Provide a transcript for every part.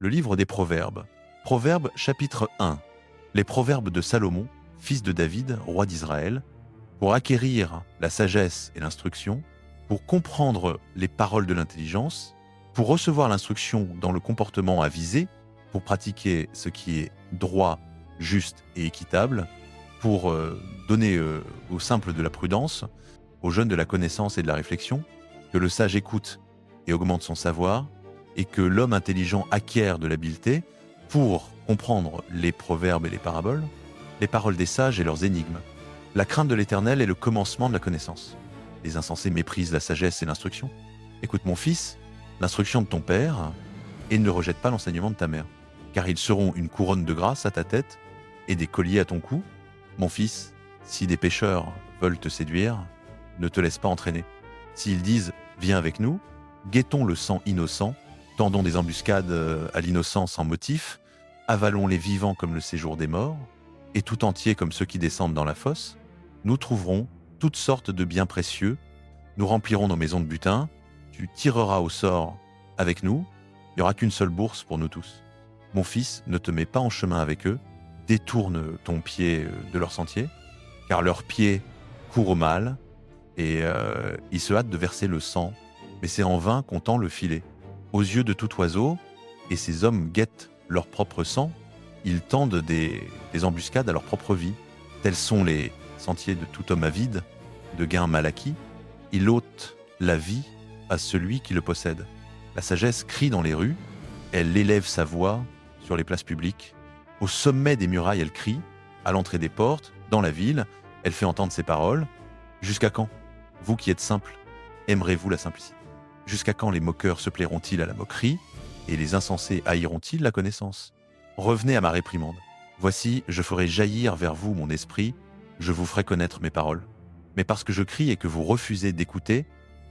le livre des Proverbes. Proverbes chapitre 1. Les Proverbes de Salomon, fils de David, roi d'Israël, pour acquérir la sagesse et l'instruction, pour comprendre les paroles de l'intelligence, pour recevoir l'instruction dans le comportement avisé, pour pratiquer ce qui est droit, juste et équitable, pour donner aux simples de la prudence, aux jeunes de la connaissance et de la réflexion, que le sage écoute et augmente son savoir, et que l'homme intelligent acquiert de l'habileté pour comprendre les proverbes et les paraboles, les paroles des sages et leurs énigmes. La crainte de l'Éternel est le commencement de la connaissance. Les insensés méprisent la sagesse et l'instruction. Écoute mon fils, l'instruction de ton père, et ne rejette pas l'enseignement de ta mère, car ils seront une couronne de grâce à ta tête et des colliers à ton cou. Mon fils, si des pécheurs veulent te séduire, ne te laisse pas entraîner. S'ils disent « Viens avec nous », guettons le sang innocent, tendons des embuscades à l'innocence sans motif, avalons les vivants comme le séjour des morts, et tout entier comme ceux qui descendent dans la fosse, nous trouverons toutes sortes de biens précieux, nous remplirons nos maisons de butin, tu tireras au sort avec nous, il n'y aura qu'une seule bourse pour nous tous. Mon fils, ne te mets pas en chemin avec eux, détourne ton pied de leur sentier, car leur pied court au mal, et ils se hâtent de verser le sang, mais c'est en vain qu'on tend le filet. Aux yeux de tout oiseau, et ces hommes guettent leur propre sang, ils tendent des embuscades à leur propre vie. Tels sont les sentiers de tout homme avide, de gain mal acquis. Il ôte la vie à celui qui le possède. La sagesse crie dans les rues, elle élève sa voix sur les places publiques. Au sommet des murailles, elle crie, à l'entrée des portes, dans la ville, elle fait entendre ses paroles. Jusqu'à quand, vous qui êtes simples, aimerez-vous la simplicité? Jusqu'à quand les moqueurs se plairont-ils à la moquerie et les insensés haïront-ils la connaissance? Revenez à ma réprimande. Voici, je ferai jaillir vers vous mon esprit, je vous ferai connaître mes paroles. Mais parce que je crie et que vous refusez d'écouter,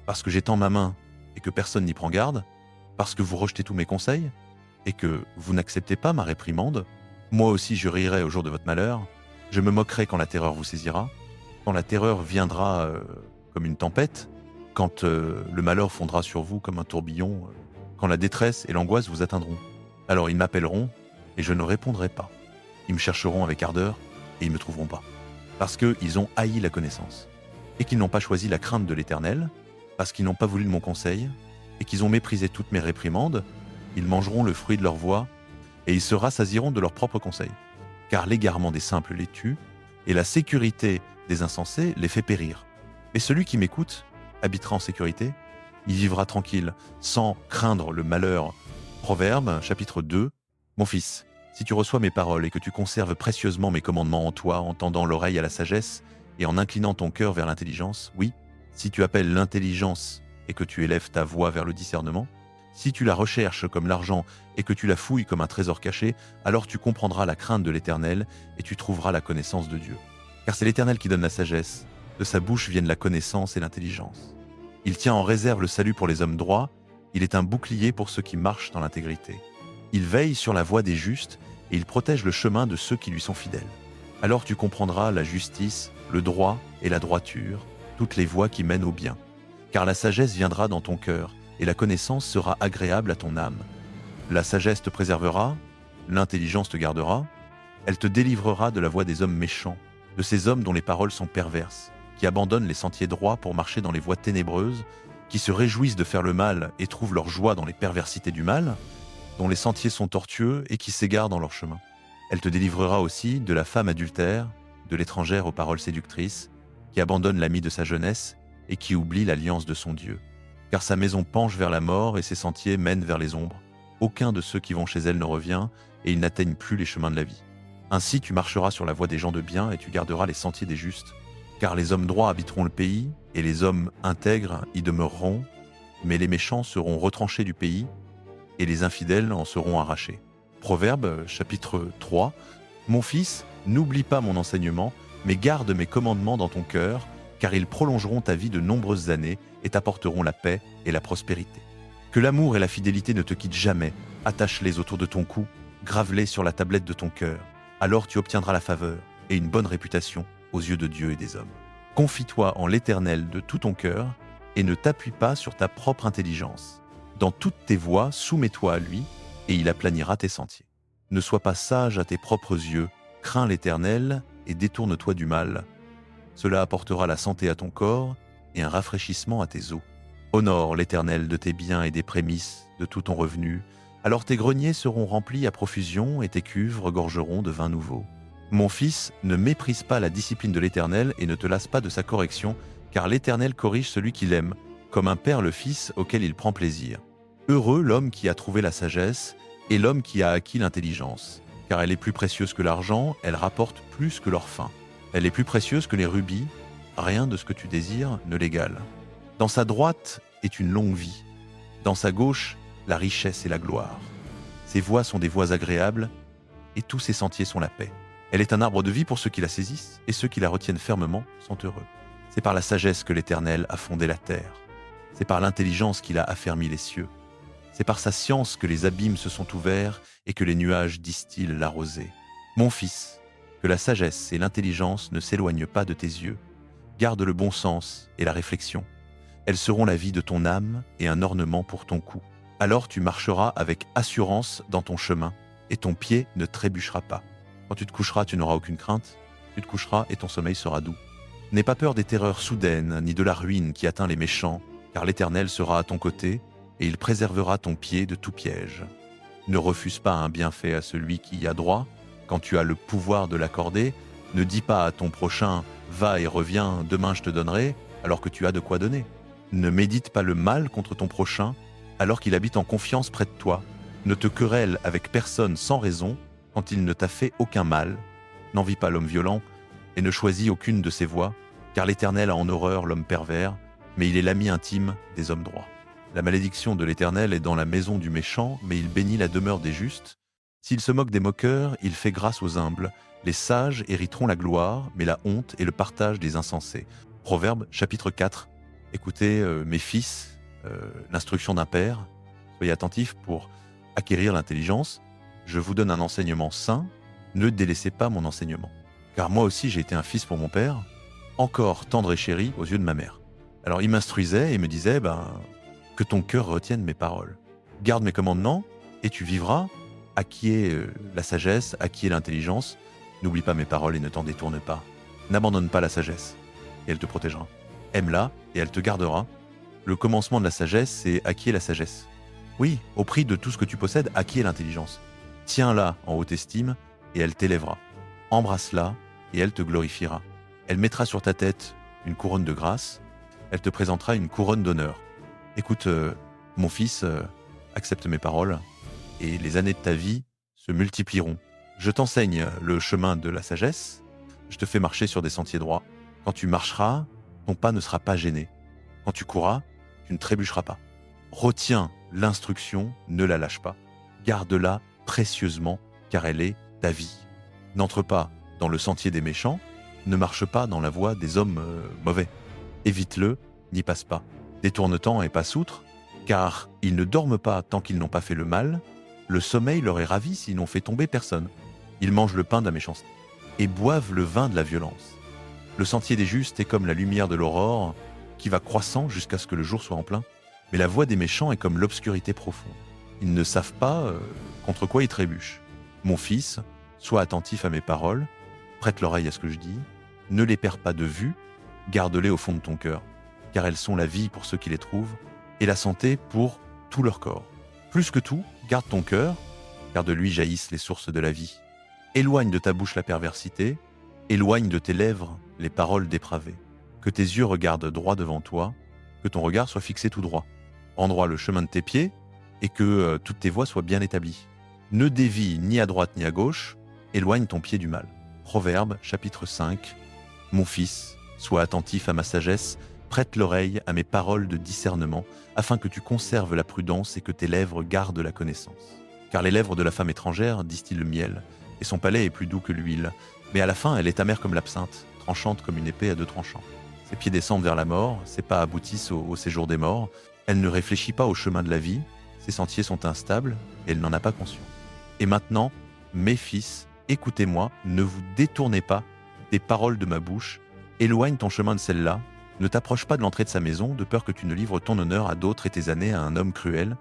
parce que j'étends ma main et que personne n'y prend garde, parce que vous rejetez tous mes conseils et que vous n'acceptez pas ma réprimande, moi aussi je rirai au jour de votre malheur, je me moquerai quand la terreur vous saisira, quand la terreur viendra comme une tempête, quand le malheur fondra sur vous comme un tourbillon, quand la détresse et l'angoisse vous atteindront. Alors ils m'appelleront et je ne répondrai pas. Ils me chercheront avec ardeur et ils ne me trouveront pas. Parce qu'ils ont haï la connaissance et qu'ils n'ont pas choisi la crainte de l'Éternel, parce qu'ils n'ont pas voulu de mon conseil et qu'ils ont méprisé toutes mes réprimandes, ils mangeront le fruit de leur voix et ils se rassasieront de leurs propres conseils. Car l'égarement des simples les tue et la sécurité des insensés les fait périr. Mais celui qui m'écoute habitera en sécurité, il vivra tranquille, sans craindre le malheur. Proverbe, chapitre 2. Mon fils, si tu reçois mes paroles et que tu conserves précieusement mes commandements en toi, en tendant l'oreille à la sagesse et en inclinant ton cœur vers l'intelligence, oui, si tu appelles l'intelligence et que tu élèves ta voix vers le discernement, si tu la recherches comme l'argent et que tu la fouilles comme un trésor caché, alors tu comprendras la crainte de l'Éternel et tu trouveras la connaissance de Dieu. Car c'est l'Éternel qui donne la sagesse, de sa bouche viennent la connaissance et l'intelligence. Il tient en réserve le salut pour les hommes droits, il est un bouclier pour ceux qui marchent dans l'intégrité. Il veille sur la voie des justes et il protège le chemin de ceux qui lui sont fidèles. Alors tu comprendras la justice, le droit et la droiture, toutes les voies qui mènent au bien. Car la sagesse viendra dans ton cœur et la connaissance sera agréable à ton âme. La sagesse te préservera, l'intelligence te gardera, elle te délivrera de la voie des hommes méchants, de ces hommes dont les paroles sont perverses, qui abandonnent les sentiers droits pour marcher dans les voies ténébreuses, qui se réjouissent de faire le mal et trouvent leur joie dans les perversités du mal, dont les sentiers sont tortueux et qui s'égarent dans leur chemin. Elle te délivrera aussi de la femme adultère, de l'étrangère aux paroles séductrices, qui abandonne l'ami de sa jeunesse et qui oublie l'alliance de son Dieu. Car sa maison penche vers la mort et ses sentiers mènent vers les ombres. Aucun de ceux qui vont chez elle ne revient et ils n'atteignent plus les chemins de la vie. Ainsi tu marcheras sur la voie des gens de bien et tu garderas les sentiers des justes. Car les hommes droits habiteront le pays et les hommes intègres y demeureront, mais les méchants seront retranchés du pays et les infidèles en seront arrachés. Proverbe, chapitre 3. Mon fils, n'oublie pas mon enseignement, mais garde mes commandements dans ton cœur, car ils prolongeront ta vie de nombreuses années et t'apporteront la paix et la prospérité. Que l'amour et la fidélité ne te quittent jamais, attache-les autour de ton cou, grave-les sur la tablette de ton cœur. Alors tu obtiendras la faveur et une bonne réputation aux yeux de Dieu et des hommes. Confie-toi en l'Éternel de tout ton cœur et ne t'appuie pas sur ta propre intelligence. Dans toutes tes voies, soumets-toi à lui et il aplanira tes sentiers. Ne sois pas sage à tes propres yeux, crains l'Éternel et détourne-toi du mal. Cela apportera la santé à ton corps et un rafraîchissement à tes os. Honore l'Éternel de tes biens et des prémices, de tout ton revenu. Alors tes greniers seront remplis à profusion et tes cuves regorgeront de vin nouveau. Mon fils, ne méprise pas la discipline de l'Éternel et ne te lasse pas de sa correction, car l'Éternel corrige celui qu'il aime, comme un père le fils auquel il prend plaisir. Heureux l'homme qui a trouvé la sagesse et l'homme qui a acquis l'intelligence, car elle est plus précieuse que l'argent, elle rapporte plus que l'or fin. Elle est plus précieuse que les rubis, rien de ce que tu désires ne l'égale. Dans sa droite est une longue vie, dans sa gauche, la richesse et la gloire. Ses voies sont des voies agréables, et tous ses sentiers sont la paix. Elle est un arbre de vie pour ceux qui la saisissent, et ceux qui la retiennent fermement sont heureux. C'est par la sagesse que l'Éternel a fondé la terre. C'est par l'intelligence qu'il a affermi les cieux. C'est par sa science que les abîmes se sont ouverts et que les nuages distillent la rosée. Mon fils, que la sagesse et l'intelligence ne s'éloignent pas de tes yeux. Garde le bon sens et la réflexion. Elles seront la vie de ton âme et un ornement pour ton cou. Alors tu marcheras avec assurance dans ton chemin et ton pied ne trébuchera pas. Quand tu te coucheras, tu n'auras aucune crainte. Tu te coucheras et ton sommeil sera doux. N'aie pas peur des terreurs soudaines ni de la ruine qui atteint les méchants, car l'Éternel sera à ton côté et il préservera ton pied de tout piège. Ne refuse pas un bienfait à celui qui y a droit. Quand tu as le pouvoir de l'accorder, ne dis pas à ton prochain « Va et reviens, demain je te donnerai », alors que tu as de quoi donner. Ne médite pas le mal contre ton prochain, alors qu'il habite en confiance près de toi. Ne te querelle avec personne sans raison, quand il ne t'a fait aucun mal. N'envie pas l'homme violent, et ne choisis aucune de ses voies, car l'Éternel a en horreur l'homme pervers, mais il est l'ami intime des hommes droits. La malédiction de l'Éternel est dans la maison du méchant, mais il bénit la demeure des justes. S'il se moque des moqueurs, il fait grâce aux humbles. Les sages hériteront la gloire, mais la honte est le partage des insensés. Proverbe chapitre 4. Écoutez, mes fils, l'instruction d'un père. Soyez attentifs pour acquérir l'intelligence. Je vous donne un enseignement sain. Ne délaissez pas mon enseignement. Car moi aussi j'ai été un fils pour mon père, encore tendre et chéri aux yeux de ma mère. Alors il m'instruisait et me disait, que ton cœur retienne mes paroles. Garde mes commandements et tu vivras. Acquiers la sagesse, acquiers l'intelligence. N'oublie pas mes paroles et ne t'en détourne pas. N'abandonne pas la sagesse et elle te protégera. Aime-la et elle te gardera. Le commencement de la sagesse, c'est acquiers la sagesse. Oui, au prix de tout ce que tu possèdes, acquiers l'intelligence. Tiens-la en haute estime et elle t'élèvera. Embrasse-la et elle te glorifiera. Elle mettra sur ta tête une couronne de grâce. Elle te présentera une couronne d'honneur. Écoute, mon fils, accepte mes paroles et les années de ta vie se multiplieront. Je t'enseigne le chemin de la sagesse. Je te fais marcher sur des sentiers droits. Quand tu marcheras, ton pas ne sera pas gêné. Quand tu courras, tu ne trébucheras pas. Retiens l'instruction, ne la lâche pas. Garde-la précieusement, car elle est ta vie. N'entre pas dans le sentier des méchants, ne marche pas dans la voie des hommes mauvais. Évite-le, n'y passe pas. Détourne-t'en et passe outre, car ils ne dorment pas tant qu'ils n'ont pas fait le mal. Le sommeil leur est ravi s'ils n'ont fait tomber personne. Ils mangent le pain de la méchanceté et boivent le vin de la violence. Le sentier des justes est comme la lumière de l'aurore, qui va croissant jusqu'à ce que le jour soit en plein. Mais la voie des méchants est comme l'obscurité profonde. Ils ne savent pas contre quoi ils trébuchent. Mon fils, sois attentif à mes paroles, prête l'oreille à ce que je dis, ne les perds pas de vue, garde-les au fond de ton cœur, car elles sont la vie pour ceux qui les trouvent, et la santé pour tout leur corps. Plus que tout, garde ton cœur, car de lui jaillissent les sources de la vie. Éloigne de ta bouche la perversité, éloigne de tes lèvres les paroles dépravées. Que tes yeux regardent droit devant toi, que ton regard soit fixé tout droit. Rends droit le chemin de tes pieds, et que toutes tes voies soient bien établies. Ne dévie ni à droite ni à gauche, éloigne ton pied du mal. Proverbe, chapitre 5. Mon fils, sois attentif à ma sagesse, prête l'oreille à mes paroles de discernement, afin que tu conserves la prudence et que tes lèvres gardent la connaissance. Car les lèvres de la femme étrangère distillent le miel, et son palais est plus doux que l'huile. Mais à la fin, elle est amère comme l'absinthe, tranchante comme une épée à deux tranchants. Ses pieds descendent vers la mort, ses pas aboutissent au séjour des morts. Elle ne réfléchit pas au chemin de la vie, ses sentiers sont instables, et elle n'en a pas conscience. Et maintenant, mes fils, écoutez-moi, ne vous détournez pas des paroles de ma bouche, éloigne ton chemin de celle-là, ne t'approche pas de l'entrée de sa maison, de peur que tu ne livres ton honneur à d'autres et tes années à un homme cruel,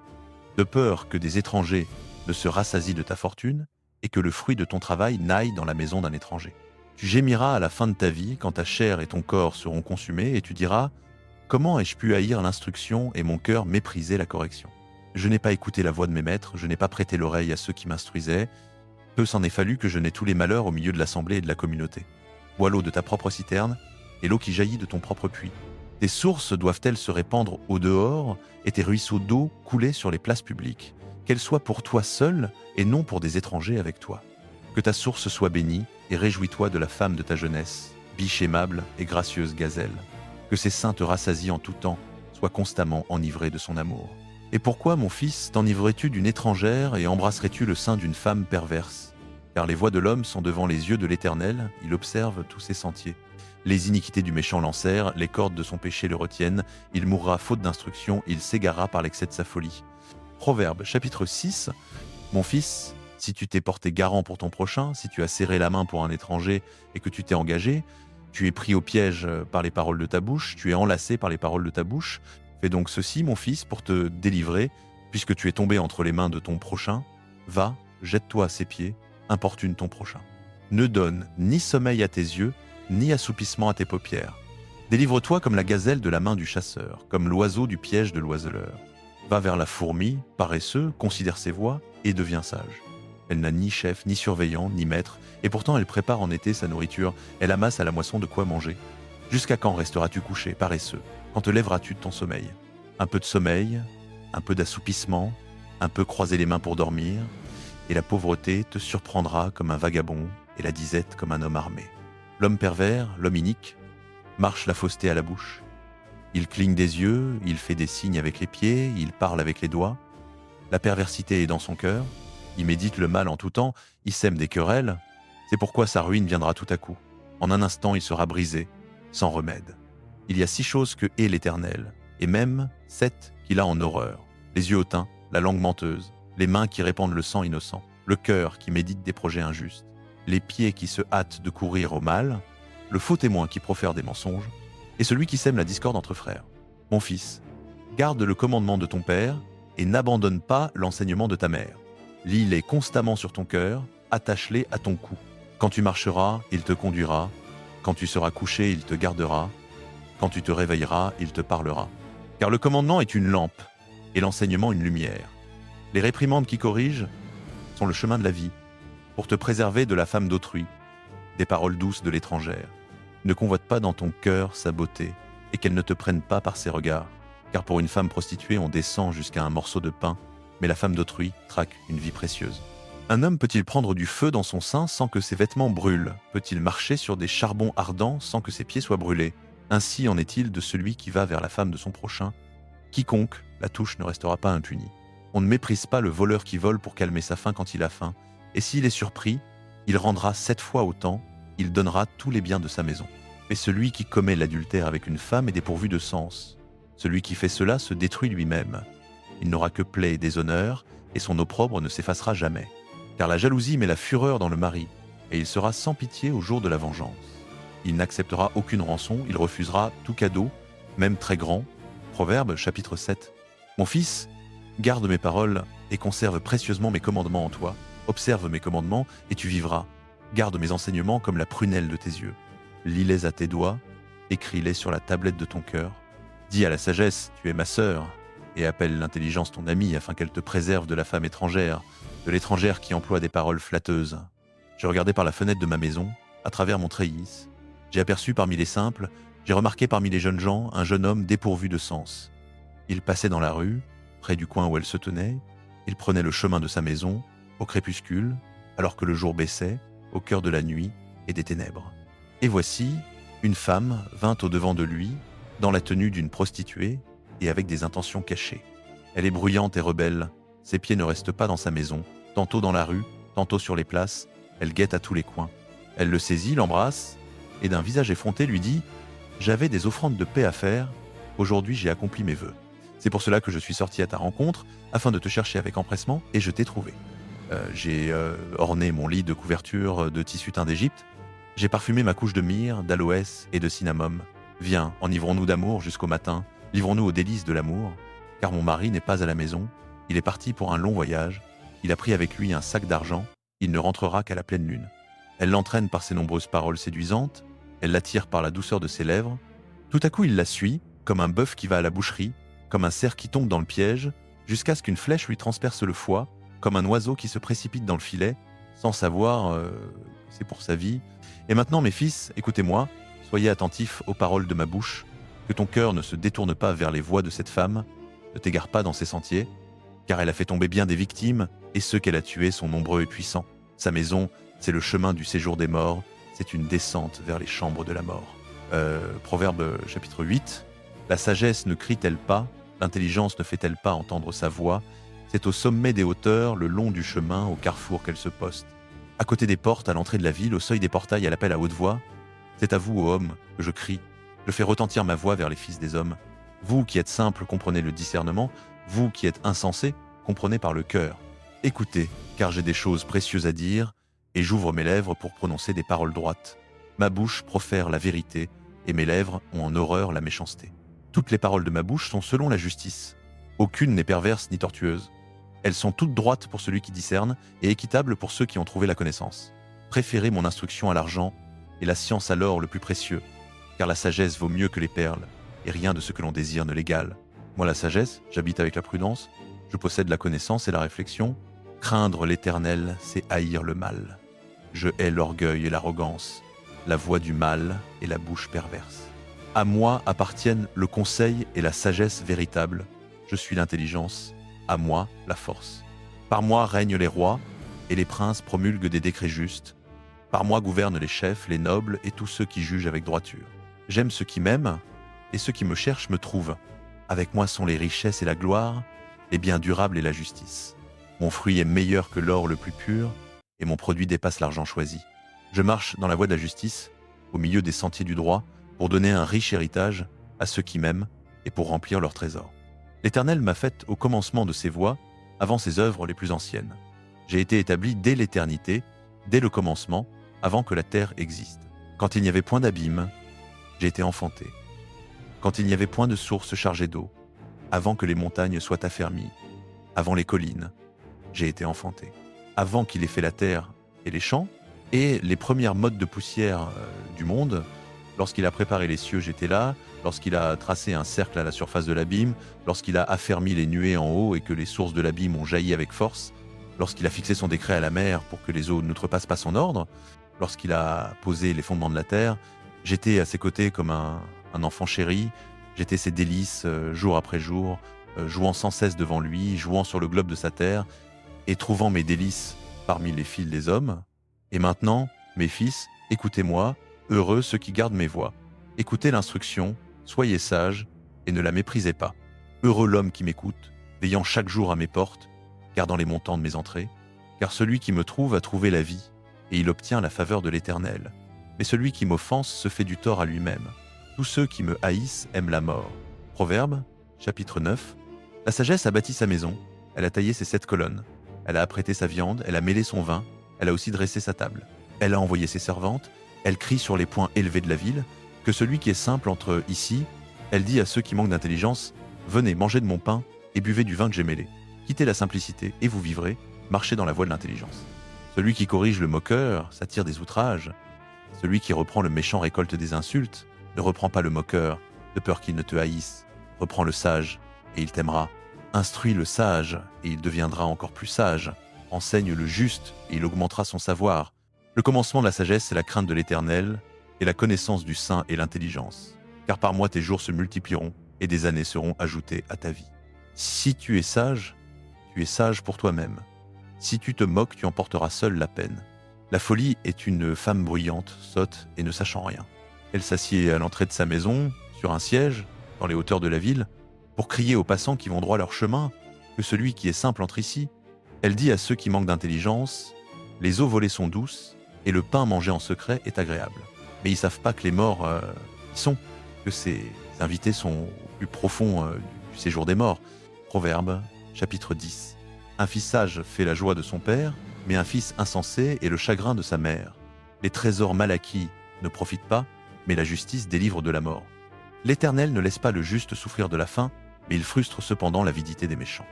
de peur que des étrangers ne se rassasie de ta fortune et que le fruit de ton travail n'aille dans la maison d'un étranger. Tu gémiras à la fin de ta vie quand ta chair et ton corps seront consumés et tu diras « Comment ai-je pu haïr l'instruction et mon cœur mépriser la correction ? Je n'ai pas écouté la voix de mes maîtres, je n'ai pas prêté l'oreille à ceux qui m'instruisaient. Peu s'en est fallu que je n'ai tous les malheurs au milieu de l'assemblée et de la communauté. Bois l'eau de ta propre citerne et l'eau qui jaillit de ton propre puits. Tes sources doivent-elles se répandre au dehors et tes ruisseaux d'eau couler sur les places publiques, qu'elles soient pour toi seul et non pour des étrangers avec toi. Que ta source soit bénie et réjouis-toi de la femme de ta jeunesse, biche aimable et gracieuse gazelle. Que ses seins te rassasient en tout temps, sois constamment enivré de son amour. Et pourquoi, mon fils, t'enivrerais-tu d'une étrangère et embrasserais-tu le sein d'une femme perverse ? Car les voies de l'homme sont devant les yeux de l'Éternel, il observe tous ses sentiers. Les iniquités du méchant l'enserrent, les cordes de son péché le retiennent, il mourra faute d'instruction, il s'égarera par l'excès de sa folie. Proverbe, chapitre 6. Mon fils, si tu t'es porté garant pour ton prochain, si tu as serré la main pour un étranger et que tu t'es engagé, tu es pris au piège par les paroles de ta bouche, tu es enlacé par les paroles de ta bouche. Fais donc ceci, mon fils, pour te délivrer, puisque tu es tombé entre les mains de ton prochain. Va, jette-toi à ses pieds, importune ton prochain. Ne donne ni sommeil à tes yeux, ni assoupissement à tes paupières. Délivre-toi comme la gazelle de la main du chasseur, comme l'oiseau du piège de l'oiseleur. Va vers la fourmi, paresseux, considère ses voies et deviens sage. Elle n'a ni chef, ni surveillant, ni maître, et pourtant elle prépare en été sa nourriture, elle amasse à la moisson de quoi manger. Jusqu'à quand resteras-tu couché, paresseux ? Quand te lèveras-tu de ton sommeil ? Un peu de sommeil, un peu d'assoupissement, un peu croiser les mains pour dormir, et la pauvreté te surprendra comme un vagabond et la disette comme un homme armé. L'homme pervers, l'homme inique, marche la fausseté à la bouche. Il cligne des yeux, il fait des signes avec les pieds, il parle avec les doigts. La perversité est dans son cœur, il médite le mal en tout temps, il sème des querelles. C'est pourquoi sa ruine viendra tout à coup. En un instant, il sera brisé, sans remède. Il y a 6 choses que hait l'Éternel, et même 7 qu'il a en horreur. Les yeux hautains, la langue menteuse, les mains qui répandent le sang innocent, le cœur qui médite des projets injustes, les pieds qui se hâtent de courir au mal, le faux témoin qui profère des mensonges, et celui qui sème la discorde entre frères. Mon fils, garde le commandement de ton père, et n'abandonne pas l'enseignement de ta mère. Lis-les constamment sur ton cœur, attache-les à ton cou. Quand tu marcheras, il te conduira. Quand tu seras couché, il te gardera. Quand tu te réveilleras, il te parlera. Car le commandement est une lampe, et l'enseignement une lumière. Les réprimandes qui corrigent sont le chemin de la vie, pour te préserver de la femme d'autrui, des paroles douces de l'étrangère. Ne convoite pas dans ton cœur sa beauté, et qu'elle ne te prenne pas par ses regards. Car pour une femme prostituée, on descend jusqu'à un morceau de pain, mais la femme d'autrui traque une vie précieuse. Un homme peut-il prendre du feu dans son sein sans que ses vêtements brûlent ? Peut-il marcher sur des charbons ardents sans que ses pieds soient brûlés ? Ainsi en est-il de celui qui va vers la femme de son prochain. Quiconque la touche ne restera pas impuni. On ne méprise pas le voleur qui vole pour calmer sa faim quand il a faim. Et s'il est surpris, il rendra 7 fois autant, il donnera tous les biens de sa maison. Mais celui qui commet l'adultère avec une femme est dépourvu de sens. Celui qui fait cela se détruit lui-même. Il n'aura que plaie et déshonneur, et son opprobre ne s'effacera jamais. Car la jalousie met la fureur dans le mari, et il sera sans pitié au jour de la vengeance. Il n'acceptera aucune rançon, il refusera tout cadeau, même très grand. Proverbe, chapitre 7. Mon fils, garde mes paroles et conserve précieusement mes commandements en toi. Observe mes commandements et tu vivras. Garde mes enseignements comme la prunelle de tes yeux. Lis-les à tes doigts, écris-les sur la tablette de ton cœur. Dis à la sagesse, tu es ma sœur, et appelle l'intelligence ton amie afin qu'elle te préserve de la femme étrangère, de l'étrangère qui emploie des paroles flatteuses. Je regardais par la fenêtre de ma maison, à travers mon treillis. J'ai aperçu parmi les simples, j'ai remarqué parmi les jeunes gens un jeune homme dépourvu de sens. Il passait dans la rue, près du coin où elle se tenait, il prenait le chemin de sa maison, au crépuscule, alors que le jour baissait, au cœur de la nuit et des ténèbres. Et voici, une femme vint au-devant de lui, dans la tenue d'une prostituée et avec des intentions cachées. Elle est bruyante et rebelle, ses pieds ne restent pas dans sa maison, tantôt dans la rue, tantôt sur les places, elle guette à tous les coins. Elle le saisit, l'embrasse, et d'un visage effronté lui dit « J'avais des offrandes de paix à faire, aujourd'hui j'ai accompli mes vœux. C'est pour cela que je suis sorti à ta rencontre, afin de te chercher avec empressement, et je t'ai trouvé. J'ai orné mon lit de couverture de tissu teint d'Égypte, j'ai parfumé ma couche de myrrhe, d'aloès et de cinnamome. Viens, enivrons-nous d'amour jusqu'au matin, livrons-nous aux délices de l'amour, car mon mari n'est pas à la maison, il est parti pour un long voyage, Il a pris avec lui un sac d'argent, il ne rentrera qu'à la pleine lune. Elle l'entraîne par ses nombreuses paroles séduisantes, elle l'attire par la douceur de ses lèvres. Tout à coup, il la suit, comme un bœuf qui va à la boucherie, comme un cerf qui tombe dans le piège, jusqu'à ce qu'une flèche lui transperce le foie, comme un oiseau qui se précipite dans le filet, sans savoir que c'est pour sa vie. Et maintenant, mes fils, écoutez-moi, soyez attentifs aux paroles de ma bouche, que ton cœur ne se détourne pas vers les voies de cette femme, ne t'égare pas dans ses sentiers, car elle a fait tomber bien des victimes, et ceux qu'elle a tués sont nombreux et puissants. Sa maison, c'est le chemin du séjour des morts, c'est une descente vers les chambres de la mort. Proverbe chapitre 8. La sagesse ne crie-t-elle pas, l'intelligence ne fait-elle pas entendre sa voix? C'est au sommet des hauteurs, le long du chemin, au carrefour qu'elle se poste. À côté des portes, à l'entrée de la ville, au seuil des portails, elle appelle à haute voix. C'est à vous, ô hommes, que je crie. Je fais retentir ma voix vers les fils des hommes. Vous qui êtes simples, comprenez le discernement. Vous qui êtes insensés, comprenez par le cœur. Écoutez, car j'ai des choses précieuses à dire, et j'ouvre mes lèvres pour prononcer des paroles droites. Ma bouche profère la vérité, et mes lèvres ont en horreur la méchanceté. Toutes les paroles de ma bouche sont selon la justice. Aucune n'est perverse ni tortueuse. Elles sont toutes droites pour celui qui discerne, et équitables pour ceux qui ont trouvé la connaissance. Préférez mon instruction à l'argent, et la science à l'or le plus précieux, car la sagesse vaut mieux que les perles, et rien de ce que l'on désire ne l'égale. Moi la sagesse, j'habite avec la prudence, je possède la connaissance et la réflexion. Craindre l'Éternel, c'est haïr le mal. Je hais l'orgueil et l'arrogance, la voix du mal et la bouche perverse. À moi appartiennent le conseil et la sagesse véritable. Je suis l'intelligence, à moi la force. Par moi règnent les rois, et les princes promulguent des décrets justes. Par moi gouvernent les chefs, les nobles et tous ceux qui jugent avec droiture. J'aime ceux qui m'aiment, et ceux qui me cherchent me trouvent. Avec moi sont les richesses et la gloire, les biens durables et la justice. Mon fruit est meilleur que l'or le plus pur, et mon produit dépasse l'argent choisi. Je marche dans la voie de la justice, au milieu des sentiers du droit, pour donner un riche héritage à ceux qui m'aiment et pour remplir leur trésor. L'Éternel m'a fait au commencement de ses voies, avant ses œuvres les plus anciennes. J'ai été établi dès l'éternité, dès le commencement, avant que la terre existe. Quand il n'y avait point d'abîme, j'ai été enfanté. Quand il n'y avait point de source chargée d'eau, avant que les montagnes soient affermies, avant les collines, j'ai été enfanté. Avant qu'il ait fait la terre et les champs, et les premières mottes de poussière du monde, lorsqu'il a préparé les cieux, j'étais là, lorsqu'il a tracé un cercle à la surface de l'abîme, lorsqu'il a affermi les nuées en haut et que les sources de l'abîme ont jailli avec force, lorsqu'il a fixé son décret à la mer pour que les eaux n'outrepassent pas son ordre, lorsqu'il a posé les fondements de la terre, j'étais à ses côtés comme un enfant chéri, j'étais ses délices jour après jour, jouant sans cesse devant lui, jouant sur le globe de sa terre, et trouvant mes délices parmi les fils des hommes. Et maintenant, mes fils, écoutez-moi, heureux ceux qui gardent mes voies. Écoutez l'instruction, soyez sages, et ne la méprisez pas. Heureux l'homme qui m'écoute, veillant chaque jour à mes portes, gardant les montants de mes entrées, car celui qui me trouve a trouvé la vie, et il obtient la faveur de l'Éternel. Mais celui qui m'offense se fait du tort à lui-même. Tous ceux qui me haïssent aiment la mort. Proverbe, chapitre 9. La sagesse a bâti sa maison, elle a taillé ses 7 colonnes, elle a apprêté sa viande, elle a mêlé son vin, elle a aussi dressé sa table. Elle a envoyé ses servantes, elle crie sur les points élevés de la ville, que celui qui est simple entre ici, elle dit à ceux qui manquent d'intelligence, « Venez, mangez de mon pain et buvez du vin que j'ai mêlé. Quittez la simplicité et vous vivrez, marchez dans la voie de l'intelligence. » Celui qui corrige le moqueur s'attire des outrages. Celui qui reprend le méchant récolte des insultes. Ne reprends pas le moqueur, de peur qu'il ne te haïsse. Reprends le sage, et il t'aimera. Instruis le sage, et il deviendra encore plus sage. Enseigne le juste, et il augmentera son savoir. Le commencement de la sagesse, c'est la crainte de l'Éternel, et la connaissance du saint et l'intelligence. Car par moi tes jours se multiplieront, et des années seront ajoutées à ta vie. Si tu es sage pour toi-même. Si tu te moques, tu emporteras seul la peine. La folie est une femme bruyante, sotte et ne sachant rien. Elle s'assied à l'entrée de sa maison, sur un siège, dans les hauteurs de la ville, pour crier aux passants qui vont droit leur chemin que celui qui est simple entre ici. Elle dit à ceux qui manquent d'intelligence, « Les eaux volées sont douces, et le pain mangé en secret est agréable. » Mais ils savent pas que les morts y sont, que ces invités sont au plus profond du séjour des morts. Proverbe, chapitre 10. Un fils sage fait la joie de son père, mais un fils insensé est le chagrin de sa mère. Les trésors mal acquis ne profitent pas, mais la justice délivre de la mort. L'Éternel ne laisse pas le juste souffrir de la faim, mais il frustre cependant l'avidité des méchants.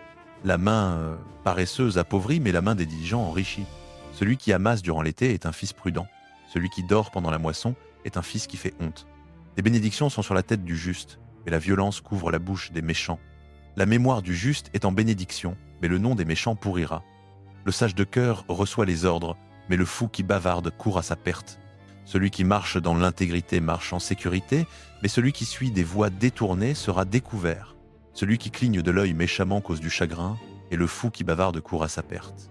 La main paresseuse appauvrit, mais la main des diligents enrichit. Celui qui amasse durant l'été est un fils prudent. Celui qui dort pendant la moisson est un fils qui fait honte. Les bénédictions sont sur la tête du juste, mais la violence couvre la bouche des méchants. La mémoire du juste est en bénédiction, mais le nom des méchants pourrira. Le sage de cœur reçoit les ordres, mais le fou qui bavarde court à sa perte. Celui qui marche dans l'intégrité marche en sécurité, mais celui qui suit des voies détournées sera découvert. Celui qui cligne de l'œil méchamment cause du chagrin, et le fou qui bavarde court à sa perte.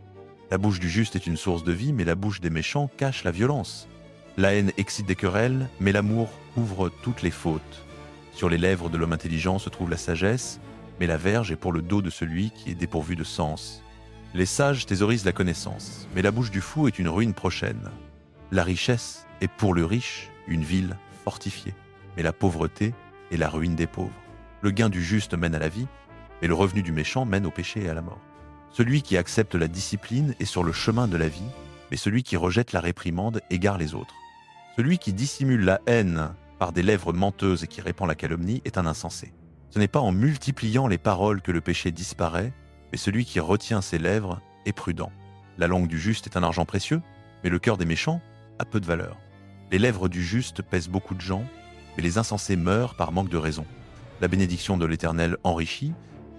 La bouche du juste est une source de vie, mais la bouche des méchants cache la violence. La haine excite des querelles, mais l'amour couvre toutes les fautes. Sur les lèvres de l'homme intelligent se trouve la sagesse, mais la verge est pour le dos de celui qui est dépourvu de sens. Les sages thésaurisent la connaissance, mais la bouche du fou est une ruine prochaine. La richesse est pour le riche une ville fortifiée, mais la pauvreté est la ruine des pauvres. Le gain du juste mène à la vie, mais le revenu du méchant mène au péché et à la mort. Celui qui accepte la discipline est sur le chemin de la vie, mais celui qui rejette la réprimande égare les autres. Celui qui dissimule la haine par des lèvres menteuses et qui répand la calomnie est un insensé. Ce n'est pas en multipliant les paroles que le péché disparaît, mais celui qui retient ses lèvres est prudent. La langue du juste est un argent précieux, mais le cœur des méchants a peu de valeur. Les lèvres du juste pèsent beaucoup de gens, mais les insensés meurent par manque de raison. La bénédiction de l'Éternel enrichit,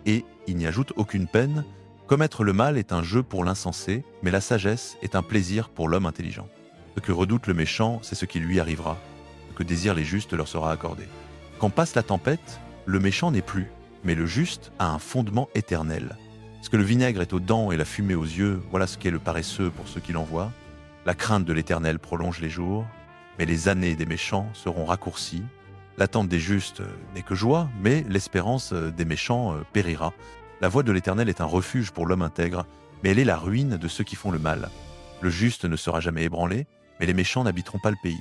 et il n'y ajoute aucune peine. Commettre le mal est un jeu pour l'insensé, mais la sagesse est un plaisir pour l'homme intelligent. Ce que redoute le méchant, c'est ce qui lui arrivera. Ce que désirent les justes leur sera accordé. Quand passe la tempête, le méchant n'est plus, mais le juste a un fondement éternel. Ce que le vinaigre est aux dents et la fumée aux yeux, voilà ce qu'est le paresseux pour ceux qui l'envoient. La crainte de l'Éternel prolonge les jours, mais les années des méchants seront raccourcies. L'attente des justes n'est que joie, mais l'espérance des méchants périra. La voie de l'Éternel est un refuge pour l'homme intègre, mais elle est la ruine de ceux qui font le mal. Le juste ne sera jamais ébranlé, mais les méchants n'habiteront pas le pays.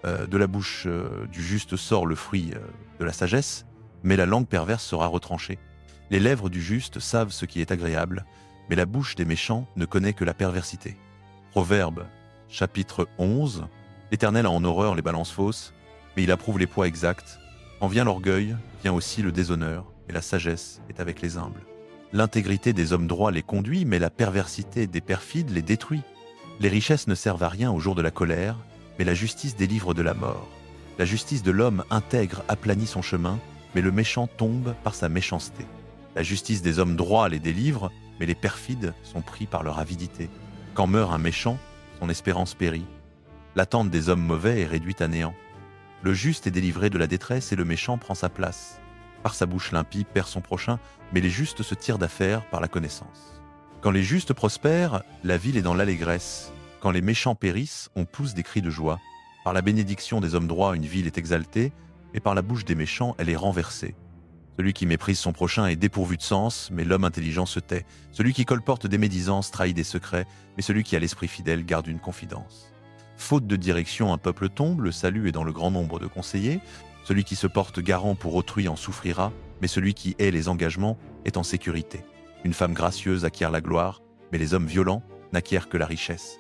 De la bouche du juste sort le fruit de la sagesse, mais la langue perverse sera retranchée. Les lèvres du juste savent ce qui est agréable, mais la bouche des méchants ne connaît que la perversité. Proverbe, chapitre 11. L'Éternel a en horreur les balances fausses, mais il approuve les poids exacts. Quand vient l'orgueil, vient aussi le déshonneur, et la sagesse est avec les humbles. L'intégrité des hommes droits les conduit, mais la perversité des perfides les détruit. Les richesses ne servent à rien au jour de la colère, mais la justice délivre de la mort. La justice de l'homme intègre aplanit son chemin, mais le méchant tombe par sa méchanceté. La justice des hommes droits les délivre, mais les perfides sont pris par leur avidité. Quand meurt un méchant, son espérance périt. L'attente des hommes mauvais est réduite à néant. Le juste est délivré de la détresse et le méchant prend sa place. Par sa bouche l'impie perd son prochain, mais les justes se tirent d'affaire par la connaissance. Quand les justes prospèrent, la ville est dans l'allégresse. Quand les méchants périssent, on pousse des cris de joie. Par la bénédiction des hommes droits, une ville est exaltée, et par la bouche des méchants, elle est renversée. Celui qui méprise son prochain est dépourvu de sens, mais l'homme intelligent se tait. Celui qui colporte des médisances trahit des secrets, mais celui qui a l'esprit fidèle garde une confidence. Faute de direction, un peuple tombe, le salut est dans le grand nombre de conseillers. Celui qui se porte garant pour autrui en souffrira, mais celui qui hait les engagements est en sécurité. Une femme gracieuse acquiert la gloire, mais les hommes violents n'acquièrent que la richesse.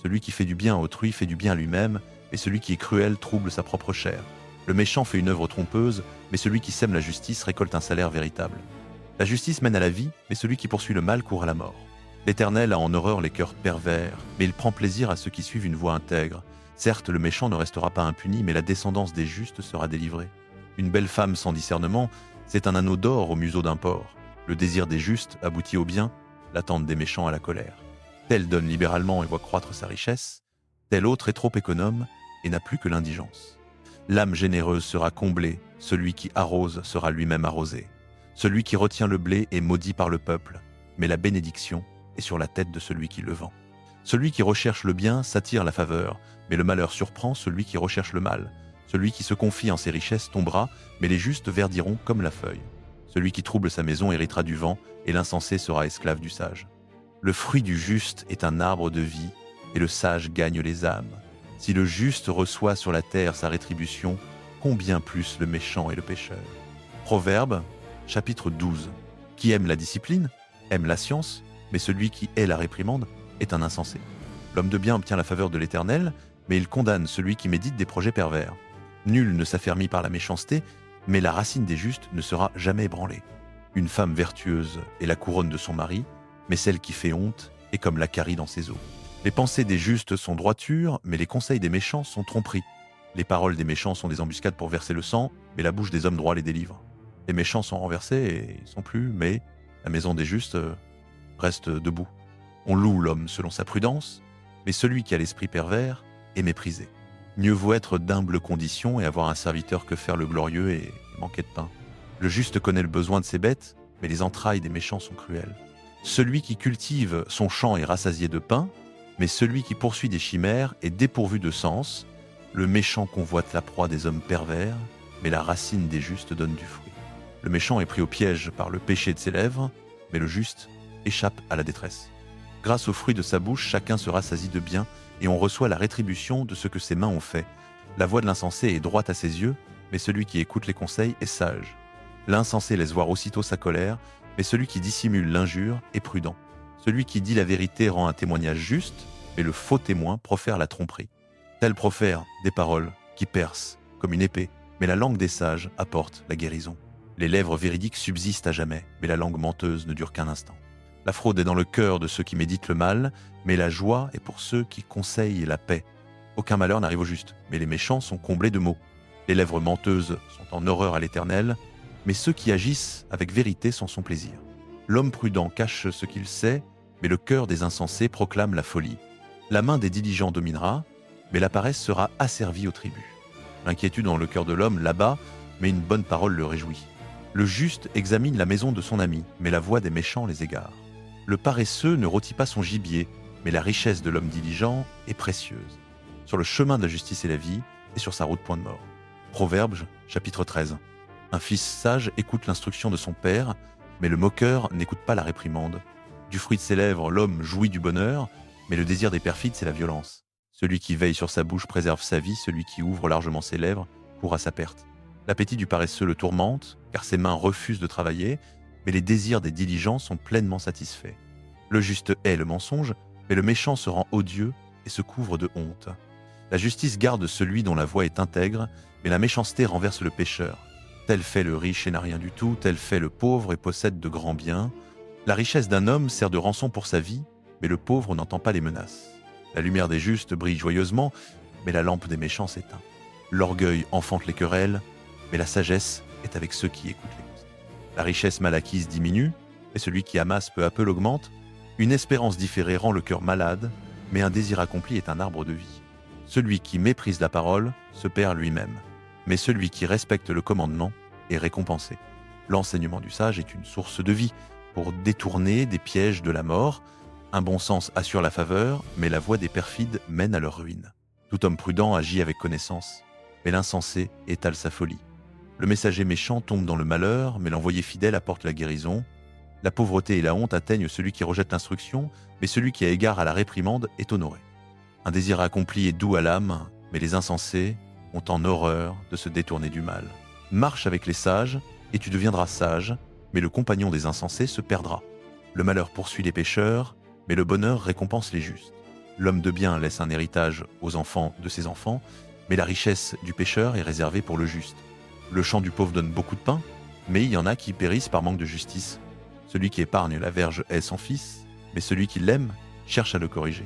Celui qui fait du bien à autrui fait du bien à lui-même, et celui qui est cruel trouble sa propre chair. Le méchant fait une œuvre trompeuse, mais celui qui sème la justice récolte un salaire véritable. La justice mène à la vie, mais celui qui poursuit le mal court à la mort. L'Éternel a en horreur les cœurs pervers, mais il prend plaisir à ceux qui suivent une voie intègre. Certes, le méchant ne restera pas impuni, mais la descendance des justes sera délivrée. Une belle femme sans discernement, c'est un anneau d'or au museau d'un porc. Le désir des justes aboutit au bien, l'attente des méchants à la colère. Tel donne libéralement et voit croître sa richesse, tel autre est trop économe et n'a plus que l'indigence. L'âme généreuse sera comblée, celui qui arrose sera lui-même arrosé. Celui qui retient le blé est maudit par le peuple, mais la bénédiction est sur la tête de celui qui le vend. Celui qui recherche le bien s'attire la faveur, mais le malheur surprend celui qui recherche le mal. Celui qui se confie en ses richesses tombera, mais les justes verdiront comme la feuille. Celui qui trouble sa maison héritera du vent, et l'insensé sera esclave du sage. Le fruit du juste est un arbre de vie, et le sage gagne les âmes. Si le juste reçoit sur la terre sa rétribution, combien plus le méchant et le pécheur. Proverbe, chapitre 12. Qui aime la discipline, aime la science, mais celui qui hait la réprimande est un insensé. L'homme de bien obtient la faveur de l'Éternel, mais il condamne celui qui médite des projets pervers. Nul ne s'affermit par la méchanceté, mais la racine des justes ne sera jamais ébranlée. Une femme vertueuse est la couronne de son mari, mais celle qui fait honte est comme l'acarie dans ses os. Les pensées des justes sont droiture, mais les conseils des méchants sont tromperie. Les paroles des méchants sont des embuscades pour verser le sang, mais la bouche des hommes droits les délivre. Les méchants sont renversés et ils sont plus, mais la maison des justes reste debout. On loue l'homme selon sa prudence, mais celui qui a l'esprit pervers est méprisé. Mieux vaut être d'humble condition et avoir un serviteur que faire le glorieux et manquer de pain. Le juste connaît le besoin de ses bêtes, mais les entrailles des méchants sont cruelles. Celui qui cultive son champ est rassasié de pain, mais celui qui poursuit des chimères est dépourvu de sens. Le méchant convoite la proie des hommes pervers, mais la racine des justes donne du fruit. Le méchant est pris au piège par le péché de ses lèvres, mais le juste échappe à la détresse. Grâce au fruit de sa bouche, chacun se rassasie de bien, et on reçoit la rétribution de ce que ses mains ont fait. La voix de l'insensé est droite à ses yeux, mais celui qui écoute les conseils est sage. L'insensé laisse voir aussitôt sa colère, mais celui qui dissimule l'injure est prudent. Celui qui dit la vérité rend un témoignage juste, mais le faux témoin profère la tromperie. Tel profère des paroles qui percent comme une épée, mais la langue des sages apporte la guérison. Les lèvres véridiques subsistent à jamais, mais la langue menteuse ne dure qu'un instant. La fraude est dans le cœur de ceux qui méditent le mal, mais la joie est pour ceux qui conseillent la paix. Aucun malheur n'arrive au juste, mais les méchants sont comblés de maux. Les lèvres menteuses sont en horreur à l'Éternel, mais ceux qui agissent avec vérité sont son plaisir. L'homme prudent cache ce qu'il sait, mais le cœur des insensés proclame la folie. La main des diligents dominera, mais la paresse sera asservie au tribut. L'inquiétude dans le cœur de l'homme l'abat, mais une bonne parole le réjouit. Le juste examine la maison de son ami, mais la voix des méchants les égare. Le paresseux ne rôtit pas son gibier, mais la richesse de l'homme diligent est précieuse. Sur le chemin de la justice et la vie, et sur sa route point de mort. Proverbes, chapitre 13. Un fils sage écoute l'instruction de son père, mais le moqueur n'écoute pas la réprimande. Du fruit de ses lèvres, l'homme jouit du bonheur, mais le désir des perfides, c'est la violence. Celui qui veille sur sa bouche préserve sa vie, celui qui ouvre largement ses lèvres court à sa perte. L'appétit du paresseux le tourmente, car ses mains refusent de travailler, mais les désirs des diligents sont pleinement satisfaits. Le juste hait le mensonge, mais le méchant se rend odieux et se couvre de honte. La justice garde celui dont la voie est intègre, mais la méchanceté renverse le pécheur. Tel fait le riche et n'a rien du tout, tel fait le pauvre et possède de grands biens. La richesse d'un homme sert de rançon pour sa vie, mais le pauvre n'entend pas les menaces. La lumière des justes brille joyeusement, mais la lampe des méchants s'éteint. L'orgueil enfante les querelles, mais la sagesse est avec ceux qui écoutent les conseils. La richesse mal acquise diminue, et celui qui amasse peu à peu l'augmente. Une espérance différée rend le cœur malade, mais un désir accompli est un arbre de vie. Celui qui méprise la parole se perd lui-même, mais celui qui respecte le commandement est récompensé. L'enseignement du sage est une source de vie pour détourner des pièges de la mort. Un bon sens assure la faveur, mais la voie des perfides mène à leur ruine. Tout homme prudent agit avec connaissance, mais l'insensé étale sa folie. Le messager méchant tombe dans le malheur, mais l'envoyé fidèle apporte la guérison. La pauvreté et la honte atteignent celui qui rejette l'instruction, mais celui qui a égard à la réprimande est honoré. Un désir accompli est doux à l'âme, mais les insensés ont en horreur de se détourner du mal. Marche avec les sages, et tu deviendras sage, mais le compagnon des insensés se perdra. Le malheur poursuit les pécheurs, mais le bonheur récompense les justes. L'homme de bien laisse un héritage aux enfants de ses enfants, mais la richesse du pécheur est réservée pour le juste. Le champ du pauvre donne beaucoup de pain, mais il y en a qui périssent par manque de justice. Celui qui épargne la verge hait son fils, mais celui qui l'aime cherche à le corriger.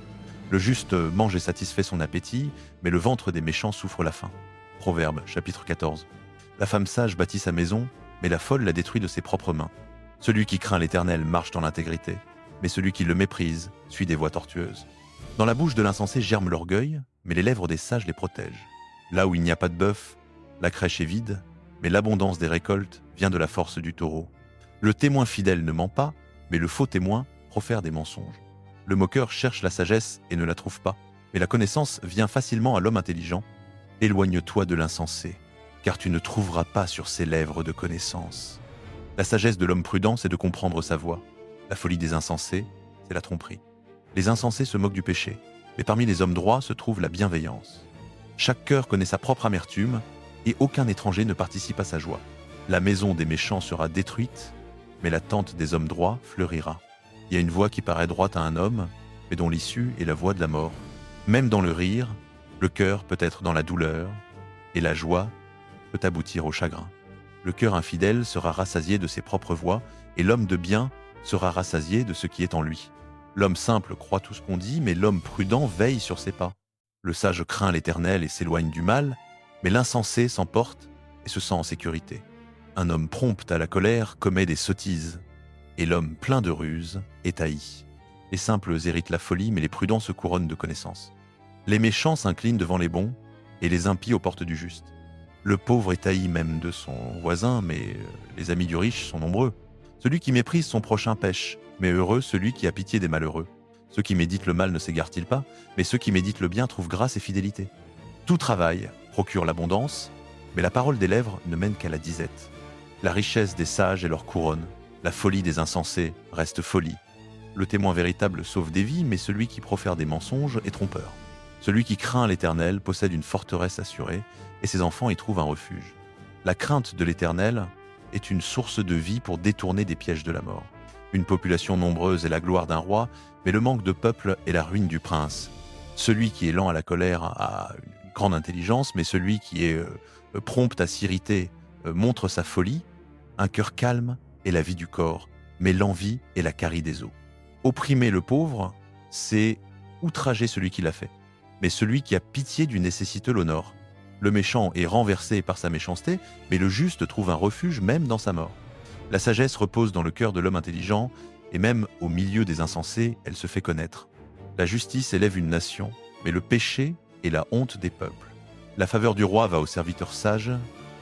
Le juste mange et satisfait son appétit, mais le ventre des méchants souffre la faim. Proverbe, chapitre 14. La femme sage bâtit sa maison, mais la folle la détruit de ses propres mains. Celui qui craint l'Éternel marche dans l'intégrité, mais celui qui le méprise suit des voies tortueuses. Dans la bouche de l'insensé germe l'orgueil, mais les lèvres des sages les protègent. Là où il n'y a pas de bœuf, la crèche est vide, mais l'abondance des récoltes vient de la force du taureau. Le témoin fidèle ne ment pas, mais le faux témoin profère des mensonges. Le moqueur cherche la sagesse et ne la trouve pas, mais la connaissance vient facilement à l'homme intelligent. Éloigne-toi de l'insensé, car tu ne trouveras pas sur ses lèvres de connaissance. La sagesse de l'homme prudent, c'est de comprendre sa voie. La folie des insensés, c'est la tromperie. Les insensés se moquent du péché, mais parmi les hommes droits se trouve la bienveillance. Chaque cœur connaît sa propre amertume, et aucun étranger ne participe à sa joie. La maison des méchants sera détruite, mais la tente des hommes droits fleurira. Il y a une voie qui paraît droite à un homme, mais dont l'issue est la voie de la mort. Même dans le rire, le cœur peut être dans la douleur, et la joie peut aboutir au chagrin. Le cœur infidèle sera rassasié de ses propres voies, et l'homme de bien sera rassasié de ce qui est en lui. L'homme simple croit tout ce qu'on dit, mais l'homme prudent veille sur ses pas. Le sage craint l'Éternel et s'éloigne du mal, mais l'insensé s'emporte et se sent en sécurité. Un homme prompt à la colère commet des sottises, et l'homme plein de ruse est haï. Les simples héritent la folie, mais les prudents se couronnent de connaissances. Les méchants s'inclinent devant les bons, et les impies aux portes du juste. Le pauvre est haï même de son voisin, mais les amis du riche sont nombreux. Celui qui méprise son prochain pêche, mais heureux celui qui a pitié des malheureux. Ceux qui méditent le mal ne s'égarent-ils pas, mais ceux qui méditent le bien trouvent grâce et fidélité. Tout travail procure l'abondance, mais la parole des lèvres ne mène qu'à la disette. La richesse des sages est leur couronne, la folie des insensés reste folie. Le témoin véritable sauve des vies, mais celui qui profère des mensonges est trompeur. Celui qui craint l'Éternel possède une forteresse assurée, et ses enfants y trouvent un refuge. La crainte de l'Éternel est une source de vie pour détourner des pièges de la mort. Une population nombreuse est la gloire d'un roi, mais le manque de peuple est la ruine du prince. Celui qui est lent à la colère a une grande intelligence, mais celui qui est prompt à s'irriter montre sa folie. Un cœur calme est la vie du corps, mais l'envie est la carie des os. Opprimer le pauvre, c'est outrager celui qui l'a fait. Mais celui qui a pitié du nécessiteux l'honore. Le méchant est renversé par sa méchanceté, mais le juste trouve un refuge même dans sa mort. La sagesse repose dans le cœur de l'homme intelligent, et même au milieu des insensés, elle se fait connaître. La justice élève une nation, mais le péché est la honte des peuples. La faveur du roi va au serviteur sage,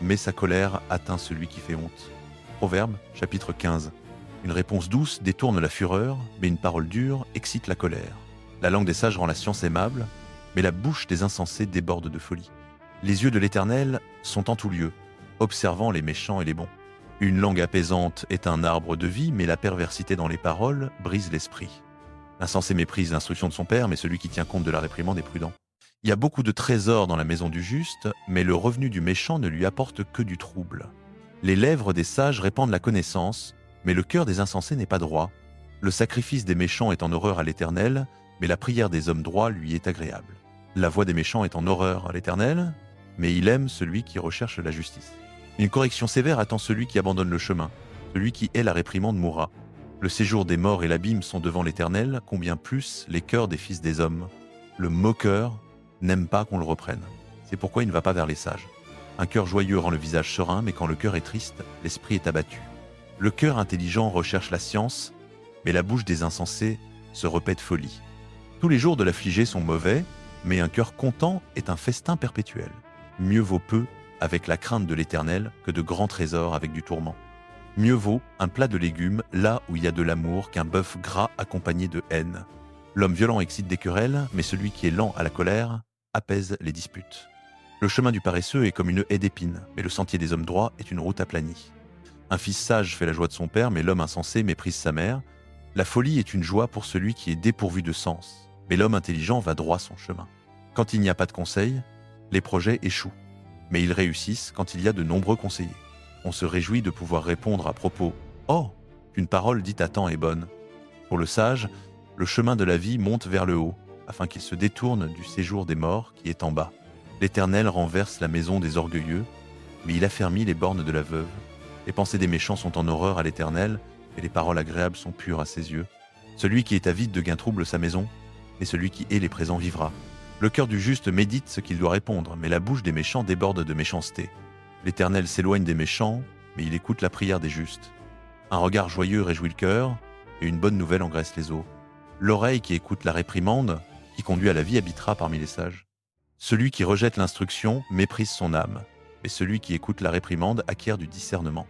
mais sa colère atteint celui qui fait honte. Proverbe, chapitre 15. Une réponse douce détourne la fureur, mais une parole dure excite la colère. La langue des sages rend la science aimable, mais la bouche des insensés déborde de folie. Les yeux de l'Éternel sont en tout lieu, observant les méchants et les bons. Une langue apaisante est un arbre de vie, mais la perversité dans les paroles brise l'esprit. L'insensé méprise l'instruction de son père, mais celui qui tient compte de la réprimande est prudent. Il y a beaucoup de trésors dans la maison du juste, mais le revenu du méchant ne lui apporte que du trouble. Les lèvres des sages répandent la connaissance, mais le cœur des insensés n'est pas droit. Le sacrifice des méchants est en horreur à l'Éternel, mais la prière des hommes droits lui est agréable. La voix des méchants est en horreur à l'Éternel, mais il aime celui qui recherche la justice. Une correction sévère attend celui qui abandonne le chemin. Celui qui hait la réprimande mourra. Le séjour des morts et l'abîme sont devant l'Éternel, combien plus les cœurs des fils des hommes. Le moqueur n'aime pas qu'on le reprenne. C'est pourquoi il ne va pas vers les sages. Un cœur joyeux rend le visage serein, mais quand le cœur est triste, l'esprit est abattu. Le cœur intelligent recherche la science, mais la bouche des insensés se repaît de folie. Tous les jours de l'affligé sont mauvais, mais un cœur content est un festin perpétuel. Mieux vaut peu avec la crainte de l'Éternel que de grands trésors avec du tourment. Mieux vaut un plat de légumes là où il y a de l'amour qu'un bœuf gras accompagné de haine. L'homme violent excite des querelles, mais celui qui est lent à la colère apaise les disputes. Le chemin du paresseux est comme une haie d'épines, mais le sentier des hommes droits est une route aplanie. Un fils sage fait la joie de son père, mais l'homme insensé méprise sa mère. La folie est une joie pour celui qui est dépourvu de sens, mais l'homme intelligent va droit son chemin. Quand il n'y a pas de conseil, les projets échouent, mais ils réussissent quand il y a de nombreux conseillers. On se réjouit de pouvoir répondre à propos « Oh, qu'une parole dite à temps est bonne ». Pour le sage, le chemin de la vie monte vers le haut, afin qu'il se détourne du séjour des morts qui est en bas. L'Éternel renverse la maison des orgueilleux, mais il affermit les bornes de la veuve. Les pensées des méchants sont en horreur à l'Éternel, et les paroles agréables sont pures à ses yeux. Celui qui est avide de gain trouble sa maison, et celui qui hait les présents vivra. Le cœur du juste médite ce qu'il doit répondre, mais la bouche des méchants déborde de méchanceté. L'Éternel s'éloigne des méchants, mais il écoute la prière des justes. Un regard joyeux réjouit le cœur, et une bonne nouvelle engraisse les os. L'oreille qui écoute la réprimande, qui conduit à la vie, habitera parmi les sages. Celui qui rejette l'instruction méprise son âme, mais celui qui écoute la réprimande acquiert du discernement.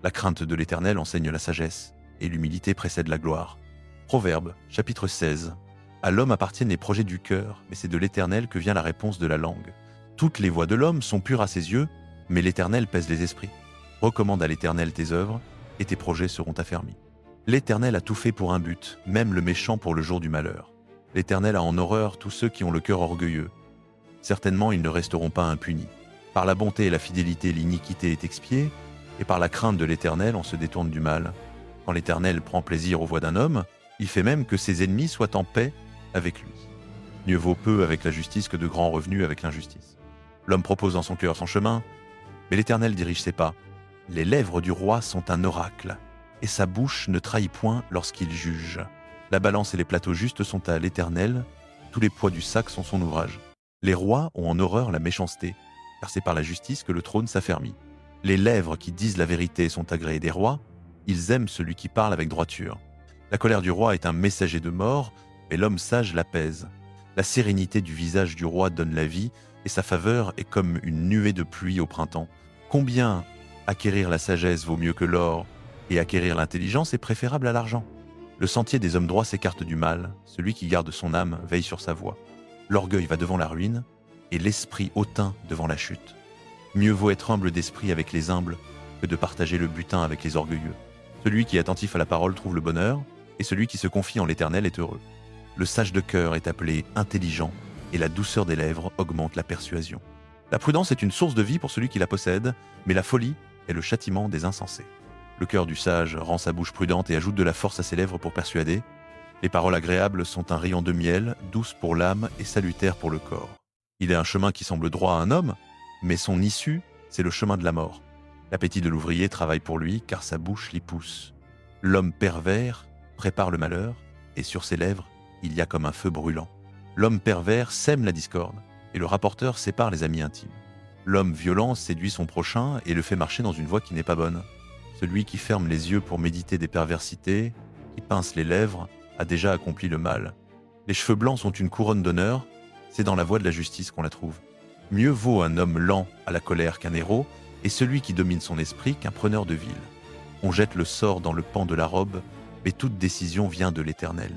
La crainte de l'Éternel enseigne la sagesse, et l'humilité précède la gloire. Proverbe, chapitre 16. À l'homme appartiennent les projets du cœur, mais c'est de l'Éternel que vient la réponse de la langue. Toutes les voies de l'homme sont pures à ses yeux, mais l'Éternel pèse les esprits. Recommande à l'Éternel tes œuvres, et tes projets seront affermis. L'Éternel a tout fait pour un but, même le méchant pour le jour du malheur. L'Éternel a en horreur tous ceux qui ont le cœur orgueilleux. Certainement, ils ne resteront pas impunis. Par la bonté et la fidélité, l'iniquité est expiée, et par la crainte de l'Éternel, on se détourne du mal. Quand l'Éternel prend plaisir aux voies d'un homme, il fait même que ses ennemis soient en paix avec lui. Mieux vaut peu avec la justice que de grands revenus avec l'injustice. L'homme propose dans son cœur son chemin, mais l'Éternel dirige ses pas. Les lèvres du roi sont un oracle, et sa bouche ne trahit point lorsqu'il juge. La balance et les plateaux justes sont à l'Éternel, tous les poids du sac sont son ouvrage. Les rois ont en horreur la méchanceté, car c'est par la justice que le trône s'affermit. Les lèvres qui disent la vérité sont agréées des rois, ils aiment celui qui parle avec droiture. La colère du roi est un messager de mort, mais l'homme sage l'apaise. La sérénité du visage du roi donne la vie, et sa faveur est comme une nuée de pluie au printemps. Combien acquérir la sagesse vaut mieux que l'or, et acquérir l'intelligence est préférable à l'argent. Le sentier des hommes droits s'écarte du mal, celui qui garde son âme veille sur sa voie. L'orgueil va devant la ruine, et l'esprit hautain devant la chute. Mieux vaut être humble d'esprit avec les humbles que de partager le butin avec les orgueilleux. Celui qui est attentif à la parole trouve le bonheur, et celui qui se confie en l'Éternel est heureux. Le sage de cœur est appelé intelligent, et la douceur des lèvres augmente la persuasion. La prudence est une source de vie pour celui qui la possède, mais la folie est le châtiment des insensés. Le cœur du sage rend sa bouche prudente et ajoute de la force à ses lèvres pour persuader. Les paroles agréables sont un rayon de miel, douces pour l'âme et salutaires pour le corps. Il est un chemin qui semble droit à un homme, mais son issue, c'est le chemin de la mort. L'appétit de l'ouvrier travaille pour lui, car sa bouche l'y pousse. L'homme pervers prépare le malheur, et sur ses lèvres, il y a comme un feu brûlant. L'homme pervers sème la discorde, et le rapporteur sépare les amis intimes. L'homme violent séduit son prochain et le fait marcher dans une voie qui n'est pas bonne. Celui qui ferme les yeux pour méditer des perversités, qui pince les lèvres, a déjà accompli le mal. Les cheveux blancs sont une couronne d'honneur, c'est dans la voie de la justice qu'on la trouve. Mieux vaut un homme lent à la colère qu'un héros, et celui qui domine son esprit qu'un preneur de ville. On jette le sort dans le pan de la robe, mais toute décision vient de l'Éternel.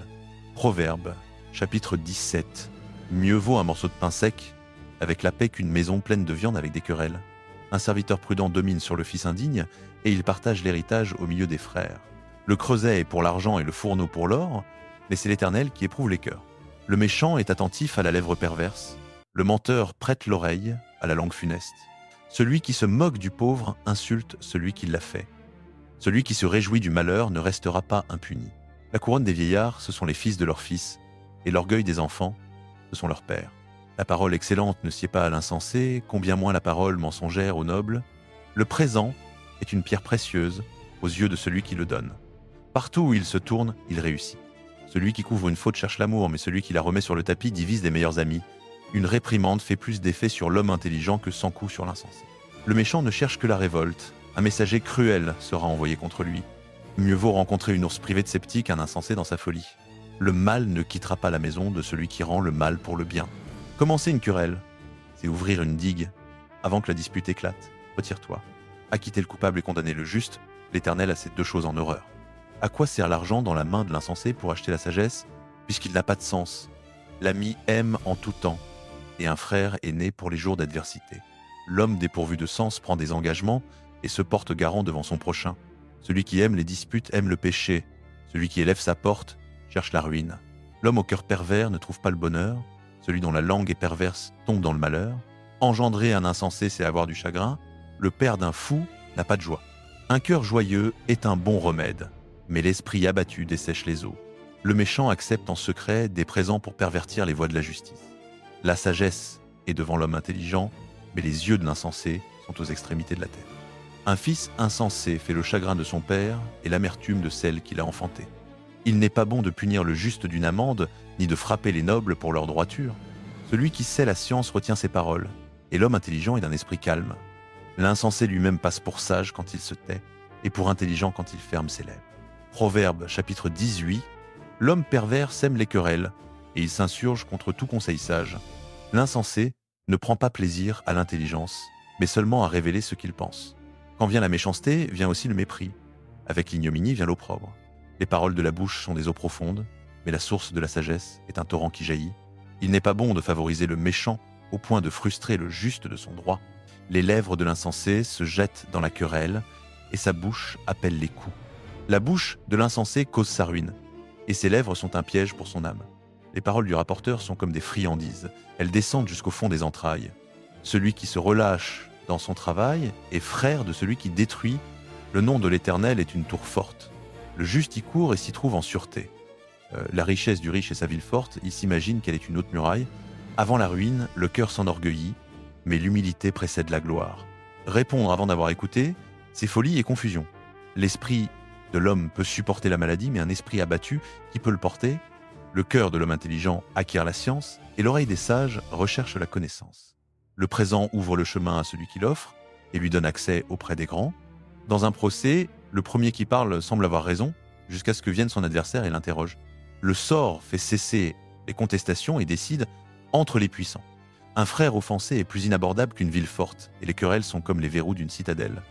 Proverbe, chapitre 17. Mieux vaut un morceau de pain sec avec la paix qu'une maison pleine de viande avec des querelles. Un serviteur prudent domine sur le fils indigne, et il partage l'héritage au milieu des frères. Le creuset est pour l'argent et le fourneau pour l'or, mais c'est l'Éternel qui éprouve les cœurs. Le méchant est attentif à la lèvre perverse, le menteur prête l'oreille à la langue funeste. Celui qui se moque du pauvre insulte celui qui l'a fait. Celui qui se réjouit du malheur ne restera pas impuni. La couronne des vieillards, ce sont les fils de leurs fils, et l'orgueil des enfants, ce sont leurs pères. La parole excellente ne sied pas à l'insensé, combien moins la parole mensongère au noble. Le présent est une pierre précieuse aux yeux de celui qui le donne. Partout où il se tourne, il réussit. Celui qui couvre une faute cherche l'amour, mais celui qui la remet sur le tapis divise les meilleurs amis. Une réprimande fait plus d'effet sur l'homme intelligent que 100 coups sur l'insensé. Le méchant ne cherche que la révolte. Un messager cruel sera envoyé contre lui. Mieux vaut rencontrer une ours privée de sceptique qu'un insensé dans sa folie. Le mal ne quittera pas la maison de celui qui rend le mal pour le bien. Commencer une querelle, c'est ouvrir une digue. Avant que la dispute éclate, retire-toi. Acquitter le coupable et condamner le juste, l'Éternel a ces deux choses en horreur. À quoi sert l'argent dans la main de l'insensé pour acheter la sagesse, puisqu'il n'a pas de sens? L'ami aime en tout temps, et un frère est né pour les jours d'adversité. L'homme dépourvu de sens prend des engagements et se porte garant devant son prochain. Celui qui aime les disputes aime le péché. Celui qui élève sa porte cherche la ruine. L'homme au cœur pervers ne trouve pas le bonheur. Celui dont la langue est perverse tombe dans le malheur. Engendrer un insensé, c'est avoir du chagrin. Le père d'un fou n'a pas de joie. Un cœur joyeux est un bon remède, mais l'esprit abattu dessèche les eaux. Le méchant accepte en secret des présents pour pervertir les voies de la justice. La sagesse est devant l'homme intelligent, mais les yeux de l'insensé sont aux extrémités de la terre. Un fils insensé fait le chagrin de son père et l'amertume de celle qui l'a enfanté. Il n'est pas bon de punir le juste d'une amende, ni de frapper les nobles pour leur droiture. Celui qui sait la science retient ses paroles, et l'homme intelligent est d'un esprit calme. L'insensé lui-même passe pour sage quand il se tait, et pour intelligent quand il ferme ses lèvres. Proverbe, chapitre 18. L'homme pervers sème les querelles, et il s'insurge contre tout conseil sage. L'insensé ne prend pas plaisir à l'intelligence, mais seulement à révéler ce qu'il pense. Quand vient la méchanceté, vient aussi le mépris. Avec l'ignominie vient l'opprobre. Les paroles de la bouche sont des eaux profondes, mais la source de la sagesse est un torrent qui jaillit. Il n'est pas bon de favoriser le méchant au point de frustrer le juste de son droit. Les lèvres de l'insensé se jettent dans la querelle, et sa bouche appelle les coups. La bouche de l'insensé cause sa ruine, et ses lèvres sont un piège pour son âme. Les paroles du rapporteur sont comme des friandises, elles descendent jusqu'au fond des entrailles. Celui qui se relâche dans son travail est frère de celui qui détruit. Le nom de l'Éternel est une tour forte. Le juste y court et s'y trouve en sûreté. La richesse du riche est sa ville forte, il s'imagine qu'elle est une haute muraille. Avant la ruine, le cœur s'enorgueillit, mais l'humilité précède la gloire. Répondre avant d'avoir écouté, c'est folie et confusion. L'esprit de l'homme peut supporter la maladie, mais un esprit abattu, qui peut le porter? Le cœur de l'homme intelligent acquiert la science, et l'oreille des sages recherche la connaissance. Le présent ouvre le chemin à celui qui l'offre, et lui donne accès auprès des grands. Dans un procès, le premier qui parle semble avoir raison, jusqu'à ce que vienne son adversaire et l'interroge. Le sort fait cesser les contestations et décide entre les puissants. Un frère offensé est plus inabordable qu'une ville forte, et les querelles sont comme les verrous d'une citadelle.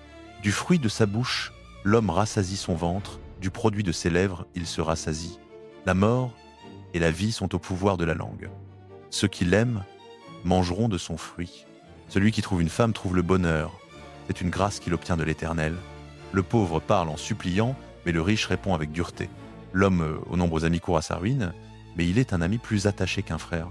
Du fruit de sa bouche, l'homme rassasie son ventre, du produit de ses lèvres, il se rassasie. La mort et la vie sont au pouvoir de la langue. Ceux qui l'aiment mangeront de son fruit. Celui qui trouve une femme trouve le bonheur. C'est une grâce qu'il obtient de l'Éternel. Le pauvre parle en suppliant, mais le riche répond avec dureté. L'homme aux nombreux amis court à sa ruine, mais il est un ami plus attaché qu'un frère.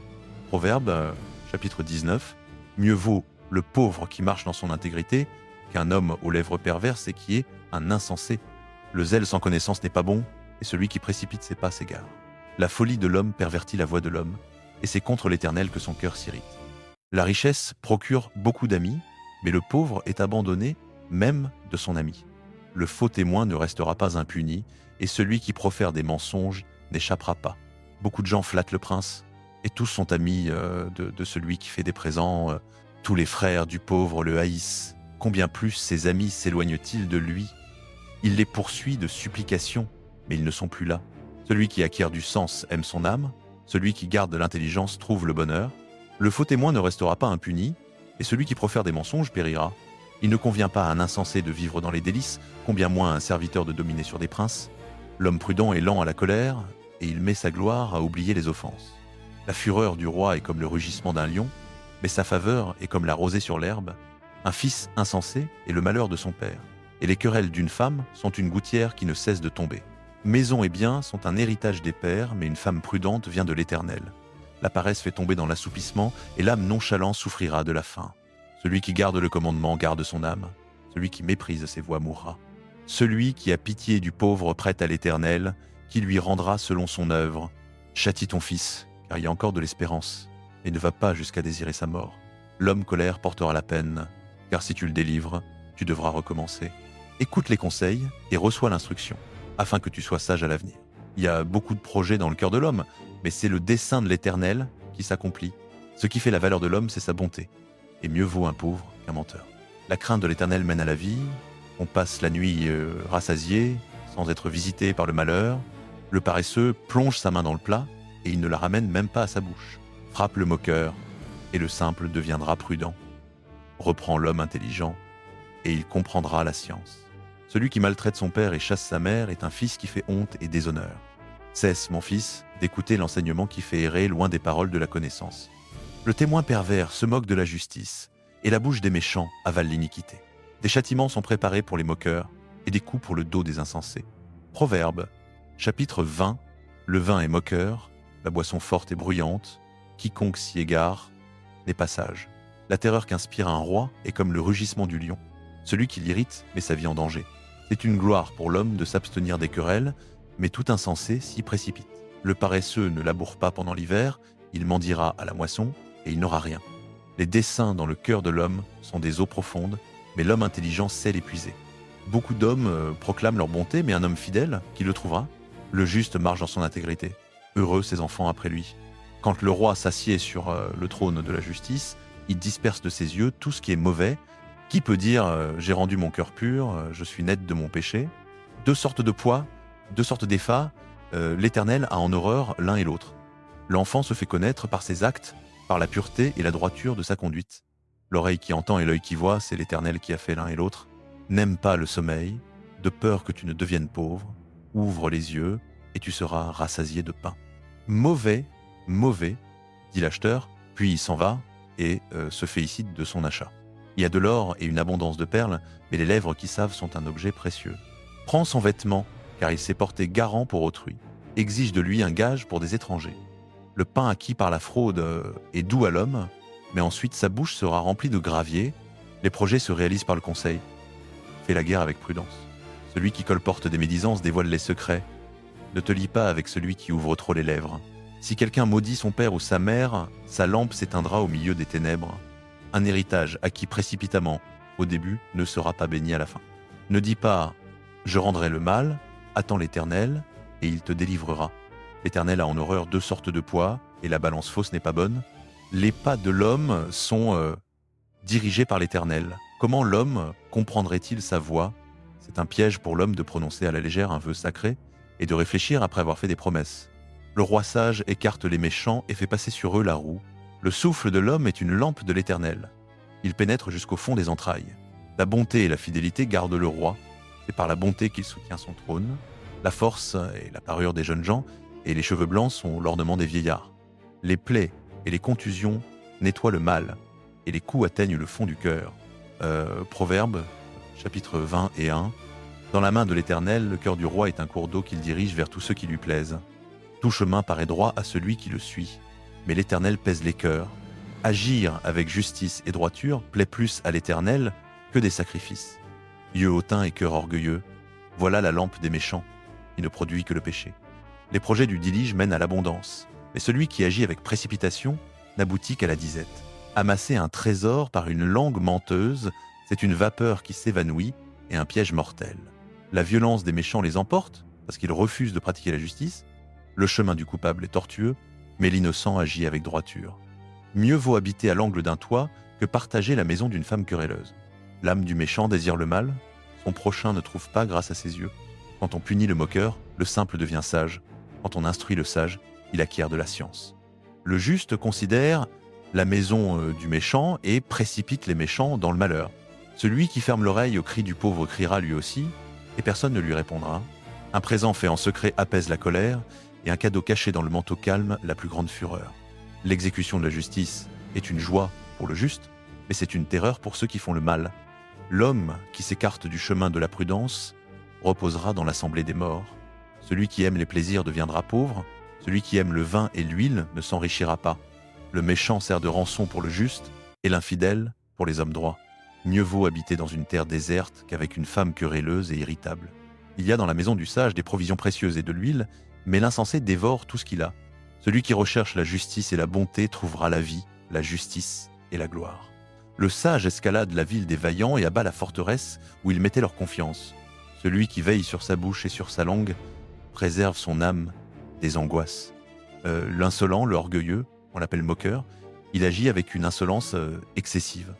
Proverbe, chapitre 19. Mieux vaut le pauvre qui marche dans son intégrité qu'un homme aux lèvres perverses et qui est un insensé. Le zèle sans connaissance n'est pas bon, et celui qui précipite ses pas s'égare. La folie de l'homme pervertit la voie de l'homme, et c'est contre l'Éternel que son cœur s'irrite. La richesse procure beaucoup d'amis, mais le pauvre est abandonné même de son ami. Le faux témoin ne restera pas impuni, et celui qui profère des mensonges n'échappera pas. Beaucoup de gens flattent le prince, et tous sont amis de celui qui fait des présents. Tous les frères du pauvre le haïssent. Combien plus ses amis s'éloignent-ils de lui? Il les poursuit de supplications, mais ils ne sont plus là. Celui qui acquiert du sens aime son âme, celui qui garde de l'intelligence trouve le bonheur. Le faux témoin ne restera pas impuni, et celui qui profère des mensonges périra. Il ne convient pas à un insensé de vivre dans les délices, combien moins à un serviteur de dominer sur des princes. L'homme prudent est lent à la colère, et il met sa gloire à oublier les offenses. La fureur du roi est comme le rugissement d'un lion, mais sa faveur est comme la rosée sur l'herbe. Un fils insensé est le malheur de son père, et les querelles d'une femme sont une gouttière qui ne cesse de tomber. Maison et biens sont un héritage des pères, mais une femme prudente vient de l'Éternel. La paresse fait tomber dans l'assoupissement, et l'âme nonchalante souffrira de la faim. Celui qui garde le commandement garde son âme, celui qui méprise ses voies mourra. Celui qui a pitié du pauvre prête à l'Éternel, qui lui rendra selon son œuvre. Châtie ton fils, car il y a encore de l'espérance, et ne va pas jusqu'à désirer sa mort. L'homme colère portera la peine, car si tu le délivres, tu devras recommencer. Écoute les conseils et reçois l'instruction, afin que tu sois sage à l'avenir. Il y a beaucoup de projets dans le cœur de l'homme, mais c'est le dessein de l'Éternel qui s'accomplit. Ce qui fait la valeur de l'homme, c'est sa bonté. Et mieux vaut un pauvre qu'un menteur. La crainte de l'Éternel mène à la vie. On passe la nuit rassasié, sans être visité par le malheur. Le paresseux plonge sa main dans le plat, et il ne la ramène même pas à sa bouche. Frappe le moqueur, et le simple deviendra prudent. Reprend l'homme intelligent, et il comprendra la science. Celui qui maltraite son père et chasse sa mère est un fils qui fait honte et déshonneur. Cesse, mon fils, d'écouter l'enseignement qui fait errer loin des paroles de la connaissance. Le témoin pervers se moque de la justice, et la bouche des méchants avale l'iniquité. Des châtiments sont préparés pour les moqueurs, et des coups pour le dos des insensés. Proverbe, chapitre 20. Le vin est moqueur, la boisson forte et bruyante. Quiconque s'y égare n'est pas sage. La terreur qu'inspire un roi est comme le rugissement du lion. Celui qui l'irrite met sa vie en danger. C'est une gloire pour l'homme de s'abstenir des querelles, mais tout insensé s'y précipite. Le paresseux ne laboure pas pendant l'hiver, il mendiera à la moisson, et il n'aura rien. Les desseins dans le cœur de l'homme sont des eaux profondes, mais l'homme intelligent sait l'épuiser. Beaucoup d'hommes proclament leur bonté, mais un homme fidèle, qui le trouvera? Le juste marche dans son intégrité. Heureux ses enfants après lui. Quand le roi s'assied sur le trône de la justice, il disperse de ses yeux tout ce qui est mauvais. Qui peut dire « j'ai rendu mon cœur pur, je suis net de mon péché » Deux sortes de poids, deux sortes d'effats, l'Éternel a en horreur l'un et l'autre. L'enfant se fait connaître par ses actes, par la pureté et la droiture de sa conduite. L'oreille qui entend et l'œil qui voit, c'est l'Éternel qui a fait l'un et l'autre. N'aime pas le sommeil, de peur que tu ne deviennes pauvre. Ouvre les yeux et tu seras rassasié de pain. Mauvais, mauvais, dit l'acheteur, puis il s'en va et se félicite de son achat. Il y a de l'or et une abondance de perles, mais les lèvres qui savent sont un objet précieux. Prends son vêtement, car il s'est porté garant pour autrui. Exige de lui un gage pour des étrangers. Le pain acquis par la fraude est doux à l'homme, mais ensuite sa bouche sera remplie de gravier. Les projets se réalisent par le conseil. Fais la guerre avec prudence. Celui qui colporte des médisances dévoile les secrets. Ne te lie pas avec celui qui ouvre trop les lèvres. Si quelqu'un maudit son père ou sa mère, sa lampe s'éteindra au milieu des ténèbres. Un héritage acquis précipitamment au début ne sera pas béni à la fin. Ne dis pas « je rendrai le mal », attends l'Éternel, et il te délivrera. L'Éternel a en horreur 2 sortes de poids, et la balance fausse n'est pas bonne. Les pas de l'homme sont dirigés par l'Éternel. Comment l'homme comprendrait-il sa voix? C'est un piège pour l'homme de prononcer à la légère un vœu sacré et de réfléchir après avoir fait des promesses. Le roi sage écarte les méchants et fait passer sur eux la roue. Le souffle de l'homme est une lampe de l'Éternel. Il pénètre jusqu'au fond des entrailles. La bonté et la fidélité gardent le roi. C'est par la bonté qu'il soutient son trône. La force est la parure des jeunes gens, et les cheveux blancs sont l'ornement des vieillards. Les plaies et les contusions nettoient le mal, et les coups atteignent le fond du cœur. Proverbe, chapitre 20 et 1. Dans la main de l'Éternel, le cœur du roi est un cours d'eau qu'il dirige vers tous ceux qui lui plaisent. Tout chemin paraît droit à celui qui le suit, mais l'Éternel pèse les cœurs. Agir avec justice et droiture plaît plus à l'Éternel que des sacrifices. Yeux hautains et cœur orgueilleux, voilà la lampe des méchants, qui ne produit que le péché. Les projets du dilige mènent à l'abondance, mais celui qui agit avec précipitation n'aboutit qu'à la disette. Amasser un trésor par une langue menteuse, c'est une vapeur qui s'évanouit et un piège mortel. La violence des méchants les emporte, parce qu'ils refusent de pratiquer la justice. Le chemin du coupable est tortueux, mais l'innocent agit avec droiture. Mieux vaut habiter à l'angle d'un toit que partager la maison d'une femme querelleuse. L'âme du méchant désire le mal, son prochain ne trouve pas grâce à ses yeux. Quand on punit le moqueur, le simple devient sage. Quand on instruit le sage, il acquiert de la science. Le juste considère la maison du méchant et précipite les méchants dans le malheur. Celui qui ferme l'oreille au cri du pauvre criera lui aussi, et personne ne lui répondra. Un présent fait en secret apaise la colère, et un cadeau caché dans le manteau calme la plus grande fureur. L'exécution de la justice est une joie pour le juste, mais c'est une terreur pour ceux qui font le mal. L'homme qui s'écarte du chemin de la prudence reposera dans l'assemblée des morts. Celui qui aime les plaisirs deviendra pauvre, celui qui aime le vin et l'huile ne s'enrichira pas. Le méchant sert de rançon pour le juste, et l'infidèle pour les hommes droits. Mieux vaut habiter dans une terre déserte qu'avec une femme querelleuse et irritable. Il y a dans la maison du sage des provisions précieuses et de l'huile, mais l'insensé dévore tout ce qu'il a. Celui qui recherche la justice et la bonté trouvera la vie, la justice et la gloire. Le sage escalade la ville des vaillants et abat la forteresse où ils mettaient leur confiance. Celui qui veille sur sa bouche et sur sa langue préserve son âme des angoisses. L'insolent, l'orgueilleux, on l'appelle moqueur, il agit avec une insolence excessive.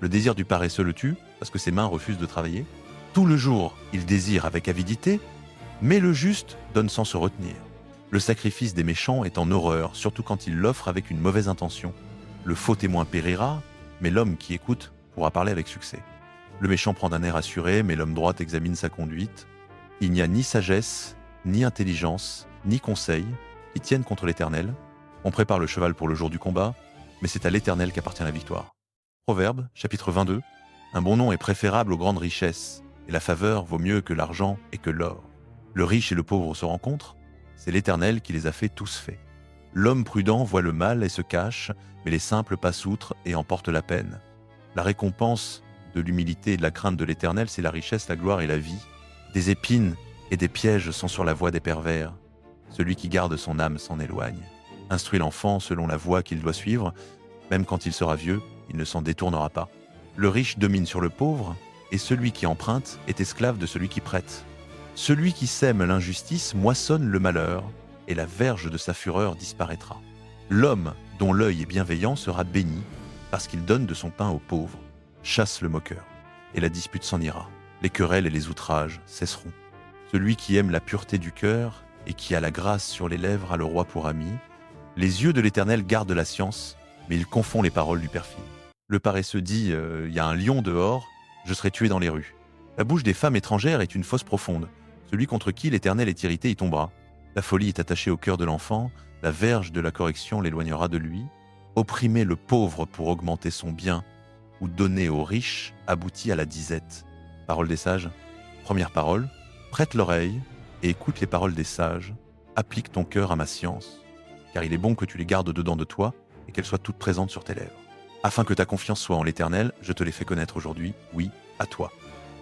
Le désir du paresseux le tue, parce que ses mains refusent de travailler. Tout le jour, il désire avec avidité, mais le juste donne sans se retenir. Le sacrifice des méchants est en horreur, surtout quand il l'offre avec une mauvaise intention. Le faux témoin périra, mais l'homme qui écoute pourra parler avec succès. Le méchant prend d'un air assuré, mais l'homme droit examine sa conduite. Il n'y a ni sagesse, ni intelligence, ni conseil qui tiennent contre l'Éternel. On prépare le cheval pour le jour du combat, mais c'est à l'Éternel qu'appartient la victoire. Proverbe, chapitre 22. Un bon nom est préférable aux grandes richesses, et la faveur vaut mieux que l'argent et que l'or. Le riche et le pauvre se rencontrent, c'est l'Éternel qui les a fait tous faits. L'homme prudent voit le mal et se cache, mais les simples passent outre et emportent la peine. La récompense de l'humilité et de la crainte de l'Éternel, c'est la richesse, la gloire et la vie. Des épines et des pièges sont sur la voie des pervers. Celui qui garde son âme s'en éloigne. Instruis l'enfant selon la voie qu'il doit suivre, même quand il sera vieux, il ne s'en détournera pas. Le riche domine sur le pauvre, et celui qui emprunte est esclave de celui qui prête. Celui qui sème l'injustice moissonne le malheur, et la verge de sa fureur disparaîtra. L'homme dont l'œil est bienveillant sera béni, parce qu'il donne de son pain aux pauvres. Chasse le moqueur, et la dispute s'en ira. Les querelles et les outrages cesseront. Celui qui aime la pureté du cœur, et qui a la grâce sur les lèvres a le roi pour ami. Les yeux de l'Éternel gardent la science, mais il confond les paroles du perfide. Le paresseux dit « y a un lion dehors, je serai tué dans les rues ». La bouche des femmes étrangères est une fosse profonde. Celui contre qui l'Éternel est irrité y tombera. La folie est attachée au cœur de l'enfant, la verge de la correction l'éloignera de lui. Opprimer le pauvre pour augmenter son bien, ou donner aux riches aboutit à la disette. Parole des sages. Première parole, prête l'oreille et écoute les paroles des sages. Applique ton cœur à ma science, car il est bon que tu les gardes dedans de toi et qu'elles soient toutes présentes sur tes lèvres. Afin que ta confiance soit en l'Éternel, je te les fais connaître aujourd'hui, oui, à toi.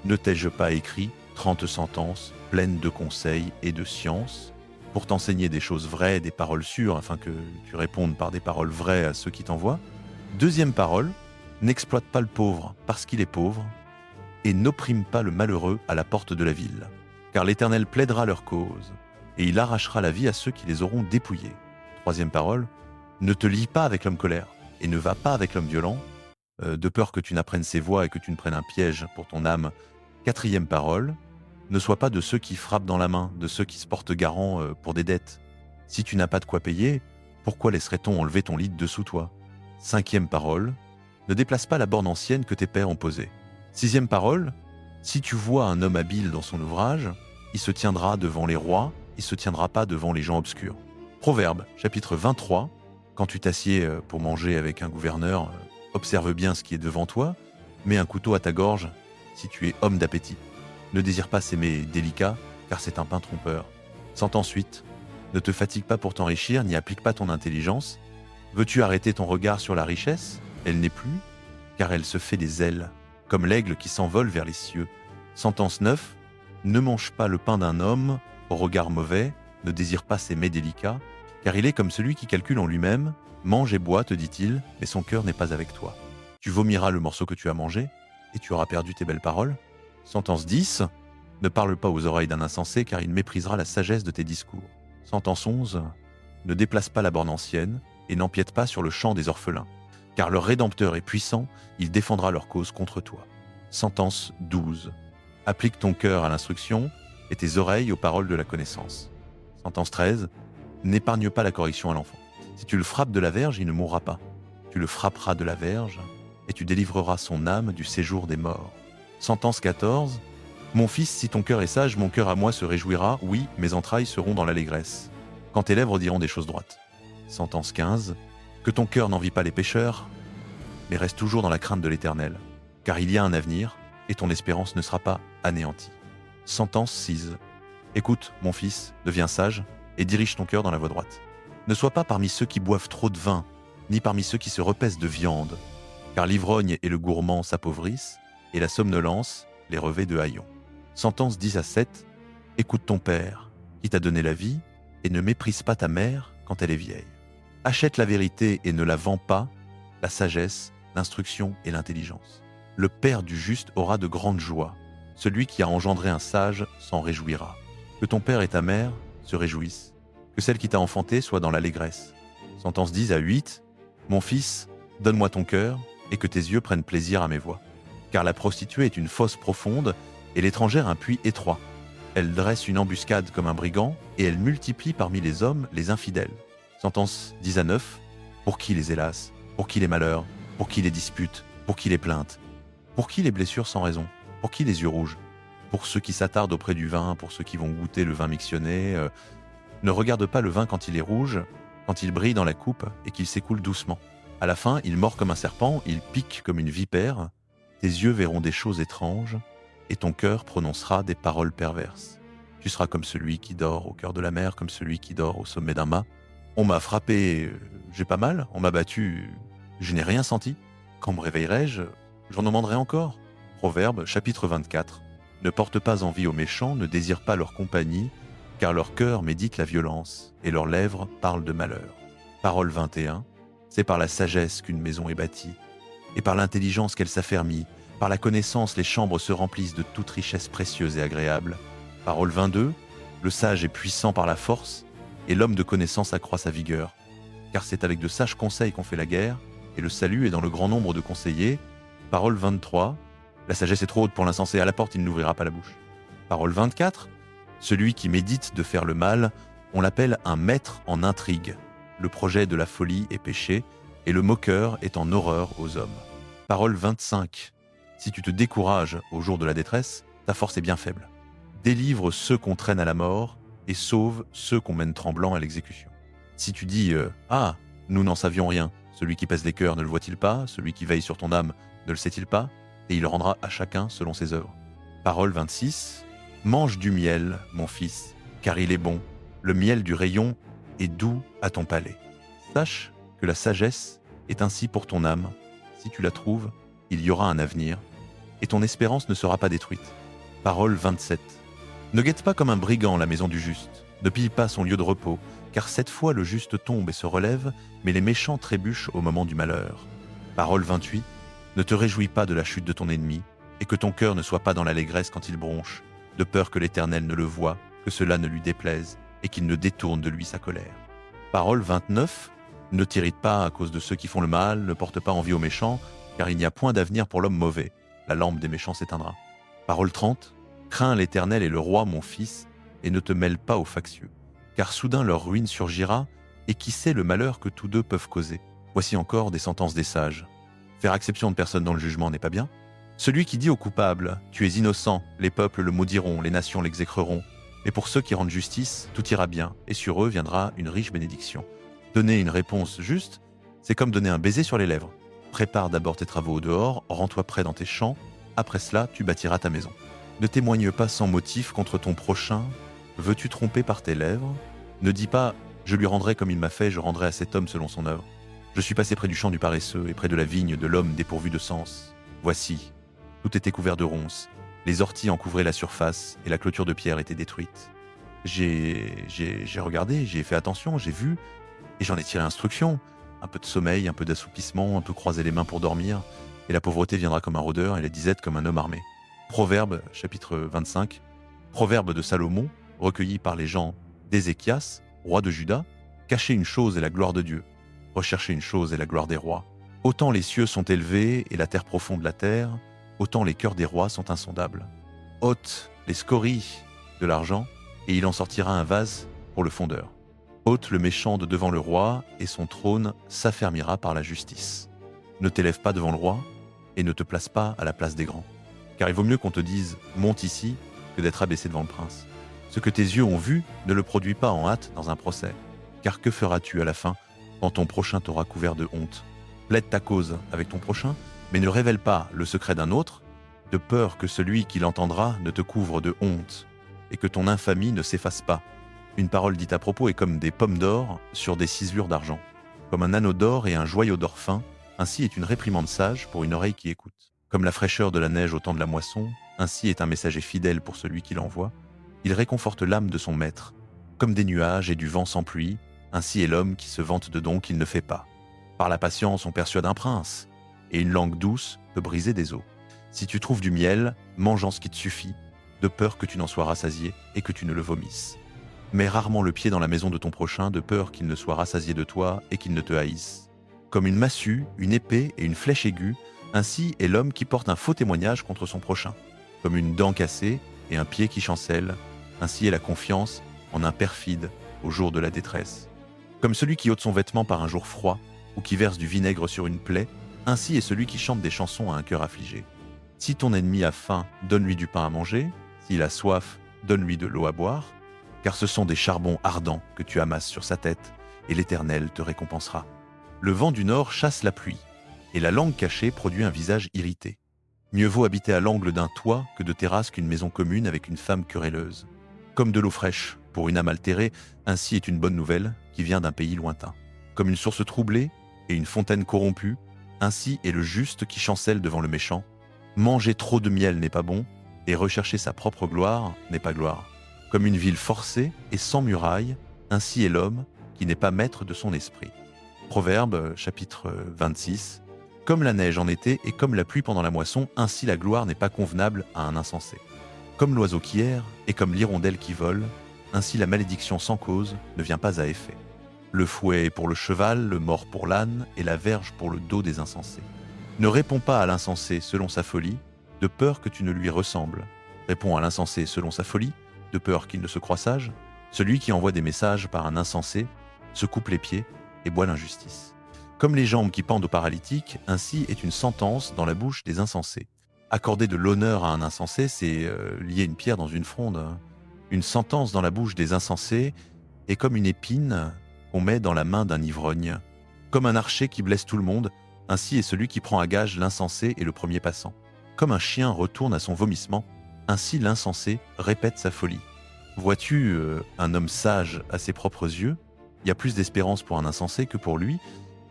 Ne t'ai-je pas écrit 30 sentences pleines de conseils et de science pour t'enseigner des choses vraies et des paroles sûres afin que tu répondes par des paroles vraies à ceux qui t'envoient? Deuxième parole, n'exploite pas le pauvre parce qu'il est pauvre, et n'opprime pas le malheureux à la porte de la ville. Car l'Éternel plaidera leur cause, et il arrachera la vie à ceux qui les auront dépouillés. Troisième parole, ne te lie pas avec l'homme colère, et ne va pas avec l'homme violent, de peur que tu n'apprennes ses voies et que tu ne prennes un piège pour ton âme. Quatrième parole, ne sois pas de ceux qui frappent dans la main, de ceux qui se portent garant pour des dettes. Si tu n'as pas de quoi payer, pourquoi laisserait-on enlever ton lit de dessous toi? Cinquième parole, ne déplace pas la borne ancienne que tes pères ont posée. Sixième parole, si tu vois un homme habile dans son ouvrage, il se tiendra devant les rois, il ne se tiendra pas devant les gens obscurs. Proverbe, chapitre 23, quand tu t'assieds pour manger avec un gouverneur, observe bien ce qui est devant toi, mets un couteau à ta gorge si tu es homme d'appétit. Ne désire pas ces mets délicats, car c'est un pain trompeur. Sentence 8, ne te fatigue pas pour t'enrichir, n'y applique pas ton intelligence. Veux-tu arrêter ton regard sur la richesse? Elle n'est plus, car elle se fait des ailes, comme l'aigle qui s'envole vers les cieux. Sentence 9, ne mange pas le pain d'un homme au regard mauvais, ne désire pas ses mets délicats, car il est comme celui qui calcule en lui-même, mange et boit, te dit-il, mais son cœur n'est pas avec toi. Tu vomiras le morceau que tu as mangé, et tu auras perdu tes belles paroles. Sentence 10, ne parle pas aux oreilles d'un insensé, car il méprisera la sagesse de tes discours. Sentence 11, ne déplace pas la borne ancienne, et n'empiète pas sur le champ des orphelins, car leur Rédempteur est puissant, il défendra leur cause contre toi. Sentence 12, applique ton cœur à l'instruction, et tes oreilles aux paroles de la connaissance. Sentence 13, n'épargne pas la correction à l'enfant. Si tu le frappes de la verge, il ne mourra pas. Tu le frapperas de la verge, et tu délivreras son âme du séjour des morts. Sentence 14, mon fils, si ton cœur est sage, mon cœur à moi se réjouira, oui, mes entrailles seront dans l'allégresse, quand tes lèvres diront des choses droites. Sentence 15, que ton cœur n'envie pas les pécheurs, mais reste toujours dans la crainte de l'Éternel, car il y a un avenir, et ton espérance ne sera pas anéantie. Sentence 6, écoute, mon fils, deviens sage, et dirige ton cœur dans la voie droite. Ne sois pas parmi ceux qui boivent trop de vin, ni parmi ceux qui se repaissent de viande, car l'ivrogne et le gourmand s'appauvrissent, et la somnolence les revêt de haillons. Sentence 10 à 7, écoute ton père, qui t'a donné la vie, et ne méprise pas ta mère quand elle est vieille. Achète la vérité et ne la vends pas, la sagesse, l'instruction et l'intelligence. Le père du juste aura de grandes joies, celui qui a engendré un sage s'en réjouira. Que ton père et ta mère se réjouissent, que celle qui t'a enfanté soit dans l'allégresse. Sentence 10 à 8, mon fils, donne-moi ton cœur, et que tes yeux prennent plaisir à mes voies. Car la prostituée est une fosse profonde, et l'étrangère un puits étroit. Elle dresse une embuscade comme un brigand, et elle multiplie parmi les hommes les infidèles. Sentence 10 à 9, pour qui les hélas, pour qui les malheurs, pour qui les disputes, pour qui les plaintes, pour qui les blessures sans raison, pour qui les yeux rouges, pour ceux qui s'attardent auprès du vin, pour ceux qui vont goûter le vin mixtionné. Ne regarde pas le vin quand il est rouge, quand il brille dans la coupe et qu'il s'écoule doucement. À la fin, il mord comme un serpent, il pique comme une vipère. Tes yeux verront des choses étranges, et ton cœur prononcera des paroles perverses. Tu seras comme celui qui dort au cœur de la mer, comme celui qui dort au sommet d'un mât. On m'a frappé, j'ai pas mal, on m'a battu, je n'ai rien senti. Quand me réveillerai-je, j'en demanderai encore. Proverbe, chapitre 24. Ne porte pas envie aux méchants, ne désire pas leur compagnie, car leur cœur médite la violence, et leurs lèvres parlent de malheur. Parole 21. C'est par la sagesse qu'une maison est bâtie, et par l'intelligence qu'elle s'affermit. Par la connaissance, les chambres se remplissent de toute richesse précieuse et agréable. Parole 22. Le sage est puissant par la force, et l'homme de connaissance accroît sa vigueur. Car c'est avec de sages conseils qu'on fait la guerre, et le salut est dans le grand nombre de conseillers. Parole 23. La sagesse est trop haute pour l'insensé, à la porte il n'ouvrira pas la bouche. Parole 24. Celui qui médite de faire le mal, on l'appelle un maître en intrigue. Le projet de la folie est péché, et le moqueur est en horreur aux hommes. Parole 25. Si tu te décourages au jour de la détresse, ta force est bien faible. Délivre ceux qu'on traîne à la mort, et sauve ceux qu'on mène tremblants à l'exécution. Si tu dis « Ah, nous n'en savions rien, celui qui pèse les cœurs ne le voit-il pas, celui qui veille sur ton âme ne le sait-il pas, et il rendra à chacun selon ses œuvres. » Parole 26. Mange du miel, mon fils, car il est bon. Le miel du rayon est doux à ton palais. Sache que la sagesse est ainsi pour ton âme. Si tu la trouves, il y aura un avenir, et ton espérance ne sera pas détruite. Parole 27. Ne guette pas comme un brigand la maison du juste, ne pille pas son lieu de repos, car 7 fois le juste tombe et se relève, mais les méchants trébuchent au moment du malheur. Parole 28. Ne te réjouis pas de la chute de ton ennemi, et que ton cœur ne soit pas dans l'allégresse quand il bronche, de peur que l'Éternel ne le voie, que cela ne lui déplaise, et qu'il ne détourne de lui sa colère. Parole 29. Ne t'irrite pas à cause de ceux qui font le mal, ne porte pas envie aux méchants, car il n'y a point d'avenir pour l'homme mauvais. La lampe des méchants s'éteindra. Parole 30. Crains l'Éternel et le roi, mon fils, et ne te mêle pas aux factieux, car soudain leur ruine surgira, et qui sait le malheur que tous deux peuvent causer. Voici encore des sentences des sages. Faire exception de personne dans le jugement n'est pas bien. Celui qui dit au coupable « Tu es innocent », les peuples le maudiront, les nations l'exécreront. Mais pour ceux qui rendent justice, tout ira bien, et sur eux viendra une riche bénédiction. Donner une réponse juste, c'est comme donner un baiser sur les lèvres. Prépare d'abord tes travaux au dehors, rends-toi prêt dans tes champs, après cela tu bâtiras ta maison. Ne témoigne pas sans motif contre ton prochain. Veux-tu tromper par tes lèvres? Ne dis pas « Je lui rendrai comme il m'a fait, je rendrai à cet homme selon son œuvre ». Je suis passé près du champ du paresseux et près de la vigne de l'homme dépourvu de sens. Voici, tout était couvert de ronces, les orties en couvraient la surface et la clôture de pierre était détruite. J'ai regardé, j'ai fait attention, j'ai vu, et j'en ai tiré instruction. Un peu de sommeil, un peu d'assoupissement, un peu croiser les mains pour dormir, et la pauvreté viendra comme un rôdeur et la disette comme un homme armé. Proverbe, chapitre 25, Proverbe de Salomon, recueilli par les gens d'Ézéchias, roi de Juda, cachez une chose et la gloire de Dieu, recherchez une chose et la gloire des rois. Autant les cieux sont élevés et la terre profonde la terre, autant les cœurs des rois sont insondables. Ôte les scories de l'argent, et il en sortira un vase pour le fondeur. Ôte le méchant de devant le roi, et son trône s'affermira par la justice. Ne t'élève pas devant le roi, et ne te place pas à la place des grands. Car il vaut mieux qu'on te dise « monte ici » que d'être abaissé devant le prince. Ce que tes yeux ont vu, ne le produis pas en hâte dans un procès. Car que feras-tu à la fin, quand ton prochain t'aura couvert de honte? Plaide ta cause avec ton prochain, mais ne révèle pas le secret d'un autre, de peur que celui qui l'entendra ne te couvre de honte, et que ton infamie ne s'efface pas. Une parole dite à propos est comme des pommes d'or sur des ciselures d'argent. Comme un anneau d'or et un joyau d'or fin, ainsi est une réprimande sage pour une oreille qui écoute. Comme la fraîcheur de la neige au temps de la moisson, ainsi est un messager fidèle pour celui qui l'envoie. Il réconforte l'âme de son maître. Comme des nuages et du vent sans pluie, ainsi est l'homme qui se vante de dons qu'il ne fait pas. Par la patience on persuade un prince, et une langue douce peut briser des os. Si tu trouves du miel, mange-en ce qui te suffit, de peur que tu n'en sois rassasié et que tu ne le vomisses. Mets rarement le pied dans la maison de ton prochain, de peur qu'il ne soit rassasié de toi et qu'il ne te haïsse. Comme une massue, une épée et une flèche aiguë, ainsi est l'homme qui porte un faux témoignage contre son prochain. Comme une dent cassée et un pied qui chancelle, ainsi est la confiance en un perfide au jour de la détresse. Comme celui qui ôte son vêtement par un jour froid, ou qui verse du vinaigre sur une plaie, ainsi est celui qui chante des chansons à un cœur affligé. Si ton ennemi a faim, donne-lui du pain à manger, s'il a soif, donne-lui de l'eau à boire, car ce sont des charbons ardents que tu amasses sur sa tête, et l'Éternel te récompensera. Le vent du nord chasse la pluie, et la langue cachée produit un visage irrité. Mieux vaut habiter à l'angle d'un toit que de terrasse qu'une maison commune avec une femme querelleuse. Comme de l'eau fraîche pour une âme altérée, ainsi est une bonne nouvelle qui vient d'un pays lointain. Comme une source troublée et une fontaine corrompue, ainsi est le juste qui chancelle devant le méchant. Manger trop de miel n'est pas bon, et rechercher sa propre gloire n'est pas gloire. Comme une ville forcée et sans muraille, ainsi est l'homme qui n'est pas maître de son esprit. Proverbe, chapitre 26. Comme la neige en été et comme la pluie pendant la moisson, ainsi la gloire n'est pas convenable à un insensé. Comme l'oiseau qui erre et comme l'hirondelle qui vole, ainsi la malédiction sans cause ne vient pas à effet. Le fouet est pour le cheval, le mors pour l'âne et la verge pour le dos des insensés. Ne réponds pas à l'insensé selon sa folie, de peur que tu ne lui ressembles. Réponds à l'insensé selon sa folie, de peur qu'il ne se croie sage. Celui qui envoie des messages par un insensé se coupe les pieds et boit l'injustice. Comme les jambes qui pendent au paralytique, ainsi est une sentence dans la bouche des insensés. Accorder de l'honneur à un insensé, c'est lier une pierre dans une fronde. Une sentence dans la bouche des insensés est comme une épine qu'on met dans la main d'un ivrogne. Comme un archer qui blesse tout le monde, ainsi est celui qui prend à gage l'insensé et le premier passant. Comme un chien retourne à son vomissement, ainsi l'insensé répète sa folie. Vois-tu un homme sage à ses propres yeux? Il y a plus d'espérance pour un insensé que pour lui.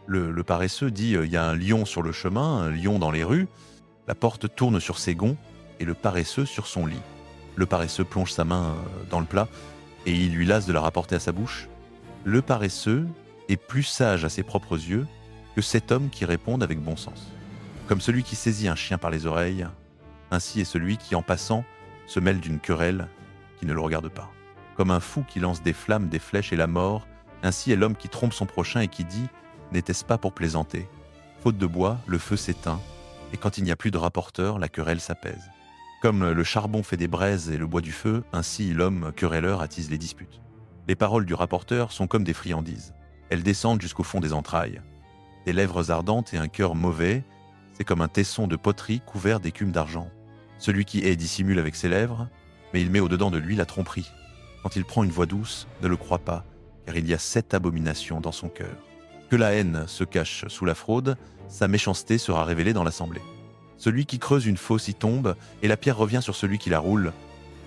Le paresseux dit il y a un lion sur le chemin, un lion dans les rues. La porte tourne sur ses gonds et le paresseux sur son lit. Le paresseux plonge sa main dans le plat et il lui lasse de la rapporter à sa bouche. Le paresseux est plus sage à ses propres yeux que cet homme qui répond avec bon sens. Comme celui qui saisit un chien par les oreilles, Ainsi est celui qui, en passant, se mêle d'une querelle qui ne le regarde pas. Comme un fou qui lance des flammes, des flèches et la mort, ainsi est l'homme qui trompe son prochain et qui dit « N'était-ce pas pour plaisanter ?» Faute de bois, le feu s'éteint, et quand il n'y a plus de rapporteur, la querelle s'apaise. Comme le charbon fait des braises et le bois du feu, ainsi l'homme querelleur attise les disputes. Les paroles du rapporteur sont comme des friandises. Elles descendent jusqu'au fond des entrailles. Des lèvres ardentes et un cœur mauvais, c'est comme un tesson de poterie couvert d'écume d'argent. Celui qui hait dissimule avec ses lèvres, mais il met au-dedans de lui la tromperie. Quand il prend une voix douce, ne le crois pas, car il y a 7 abominations dans son cœur. Que la haine se cache sous la fraude, sa méchanceté sera révélée dans l'assemblée. Celui qui creuse une fosse y tombe, et la pierre revient sur celui qui la roule.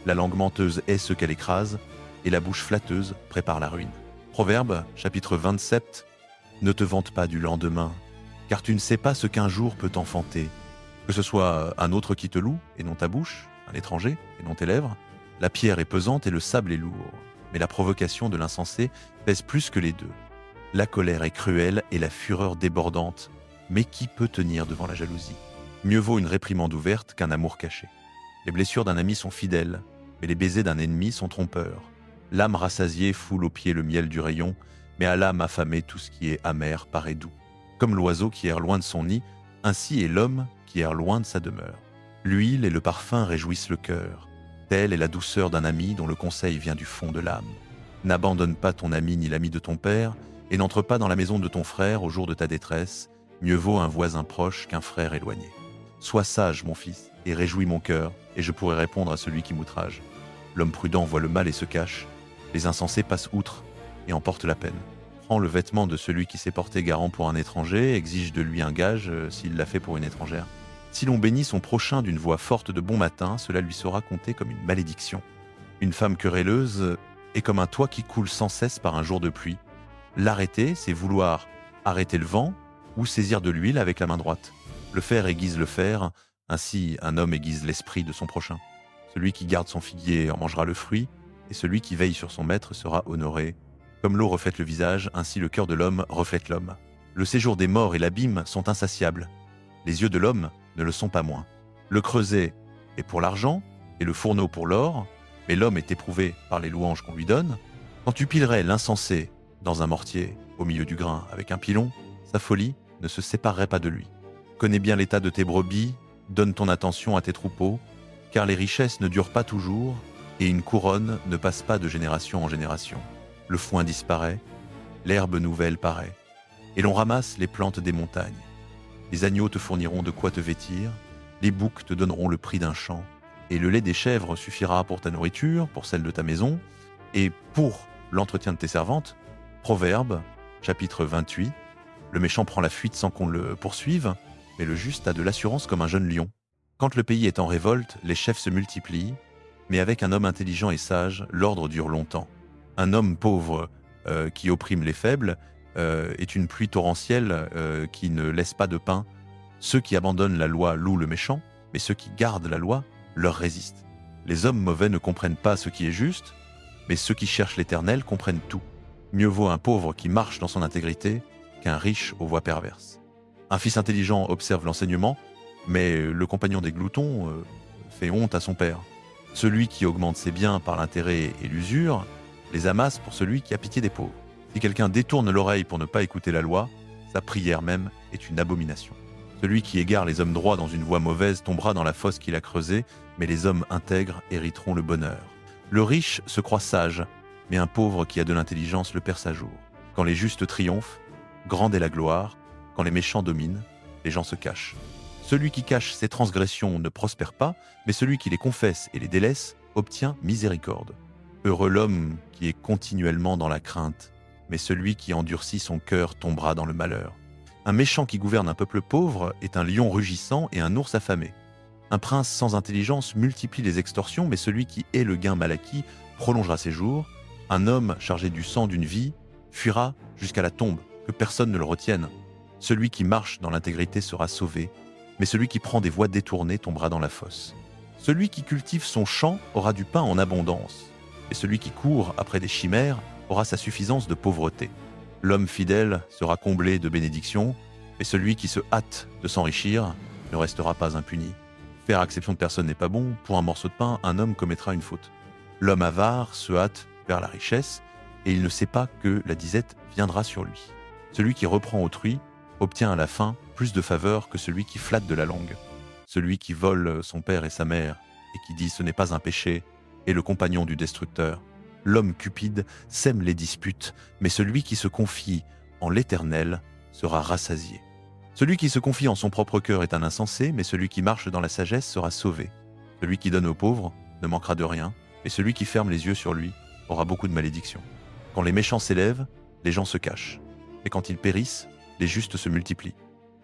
La langue menteuse hait ce qu'elle écrase, et la bouche flatteuse prépare la ruine. Proverbe, chapitre 27. Ne te vante pas du lendemain, car tu ne sais pas ce qu'un jour peut t'enfanter. Que ce soit un autre qui te loue, et non ta bouche, un étranger, et non tes lèvres, la pierre est pesante et le sable est lourd, mais la provocation de l'insensé pèse plus que les deux. La colère est cruelle et la fureur débordante, mais qui peut tenir devant la jalousie? Mieux vaut une réprimande ouverte qu'un amour caché. Les blessures d'un ami sont fidèles, mais les baisers d'un ennemi sont trompeurs. L'âme rassasiée foule aux pieds le miel du rayon, mais à l'âme affamée tout ce qui est amer paraît doux. Comme l'oiseau qui erre loin de son nid, ainsi est l'homme qui erre loin de sa demeure. L'huile et le parfum réjouissent le cœur. Telle est la douceur d'un ami dont le conseil vient du fond de l'âme. N'abandonne pas ton ami ni l'ami de ton père, et n'entre pas dans la maison de ton frère au jour de ta détresse. Mieux vaut un voisin proche qu'un frère éloigné. Sois sage, mon fils, et réjouis mon cœur, et je pourrai répondre à celui qui m'outrage. L'homme prudent voit le mal et se cache. Les insensés passent outre et en portent la peine. Prends le vêtement de celui qui s'est porté garant pour un étranger, exige de lui un gage s'il l'a fait pour une étrangère. Si l'on bénit son prochain d'une voix forte de bon matin, cela lui sera compté comme une malédiction. Une femme querelleuse est comme un toit qui coule sans cesse par un jour de pluie. L'arrêter, c'est vouloir arrêter le vent ou saisir de l'huile avec la main droite. Le fer aiguise le fer, ainsi un homme aiguise l'esprit de son prochain. Celui qui garde son figuier en mangera le fruit, et celui qui veille sur son maître sera honoré. Comme l'eau reflète le visage, ainsi le cœur de l'homme reflète l'homme. Le séjour des morts et l'abîme sont insatiables. Les yeux de l'homme ne le sont pas moins. Le creuset est pour l'argent, et le fourneau pour l'or, mais l'homme est éprouvé par les louanges qu'on lui donne. Quand tu pilerais l'insensé dans un mortier, au milieu du grain, avec un pilon, sa folie ne se séparerait pas de lui. Connais bien l'état de tes brebis, donne ton attention à tes troupeaux, car les richesses ne durent pas toujours, et une couronne ne passe pas de génération en génération. Le foin disparaît, l'herbe nouvelle paraît, et l'on ramasse les plantes des montagnes. Les agneaux te fourniront de quoi te vêtir, les boucs te donneront le prix d'un champ, et le lait des chèvres suffira pour ta nourriture, pour celle de ta maison, et pour l'entretien de tes servantes. Proverbe, chapitre 28. Le méchant prend la fuite sans qu'on le poursuive, mais le juste a de l'assurance comme un jeune lion. Quand le pays est en révolte, les chefs se multiplient, mais avec un homme intelligent et sage, l'ordre dure longtemps. Un homme pauvre qui opprime les faibles est une pluie torrentielle qui ne laisse pas de pain. Ceux qui abandonnent la loi louent le méchant, mais ceux qui gardent la loi leur résistent. Les hommes mauvais ne comprennent pas ce qui est juste, mais ceux qui cherchent l'Éternel comprennent tout. Mieux vaut un pauvre qui marche dans son intégrité qu'un riche aux voies perverses. Un fils intelligent observe l'enseignement, mais le compagnon des gloutons fait honte à son père. Celui qui augmente ses biens par l'intérêt et l'usure les amasse pour celui qui a pitié des pauvres. Si quelqu'un détourne l'oreille pour ne pas écouter la loi, sa prière même est une abomination. Celui qui égare les hommes droits dans une voie mauvaise tombera dans la fosse qu'il a creusée, mais les hommes intègres hériteront le bonheur. Le riche se croit sage, mais un pauvre qui a de l'intelligence le perce à jour. Quand les justes triomphent, grande est la gloire. Quand les méchants dominent, les gens se cachent. Celui qui cache ses transgressions ne prospère pas, mais celui qui les confesse et les délaisse obtient miséricorde. Heureux l'homme qui est continuellement dans la crainte, mais celui qui endurcit son cœur tombera dans le malheur. Un méchant qui gouverne un peuple pauvre est un lion rugissant et un ours affamé. Un prince sans intelligence multiplie les extorsions, mais celui qui hait le gain mal acquis prolongera ses jours. Un homme chargé du sang d'une vie fuira jusqu'à la tombe, que personne ne le retienne. Celui qui marche dans l'intégrité sera sauvé, mais celui qui prend des voies détournées tombera dans la fosse. Celui qui cultive son champ aura du pain en abondance, et celui qui court après des chimères aura sa suffisance de pauvreté. L'homme fidèle sera comblé de bénédictions, mais celui qui se hâte de s'enrichir ne restera pas impuni. Faire acception de personne n'est pas bon, pour un morceau de pain, un homme commettra une faute. L'homme avare se hâte vers la richesse, et il ne sait pas que la disette viendra sur lui. Celui qui reprend autrui obtient à la fin plus de faveur que celui qui flatte de la langue. Celui qui vole son père et sa mère, et qui dit « ce n'est pas un péché », est le compagnon du destructeur. L'homme cupide sème les disputes, mais celui qui se confie en l'Éternel sera rassasié. Celui qui se confie en son propre cœur est un insensé, mais celui qui marche dans la sagesse sera sauvé. Celui qui donne aux pauvres ne manquera de rien, et celui qui ferme les yeux sur lui aura beaucoup de malédictions. Quand les méchants s'élèvent, les gens se cachent, et quand ils périssent, les justes se multiplient.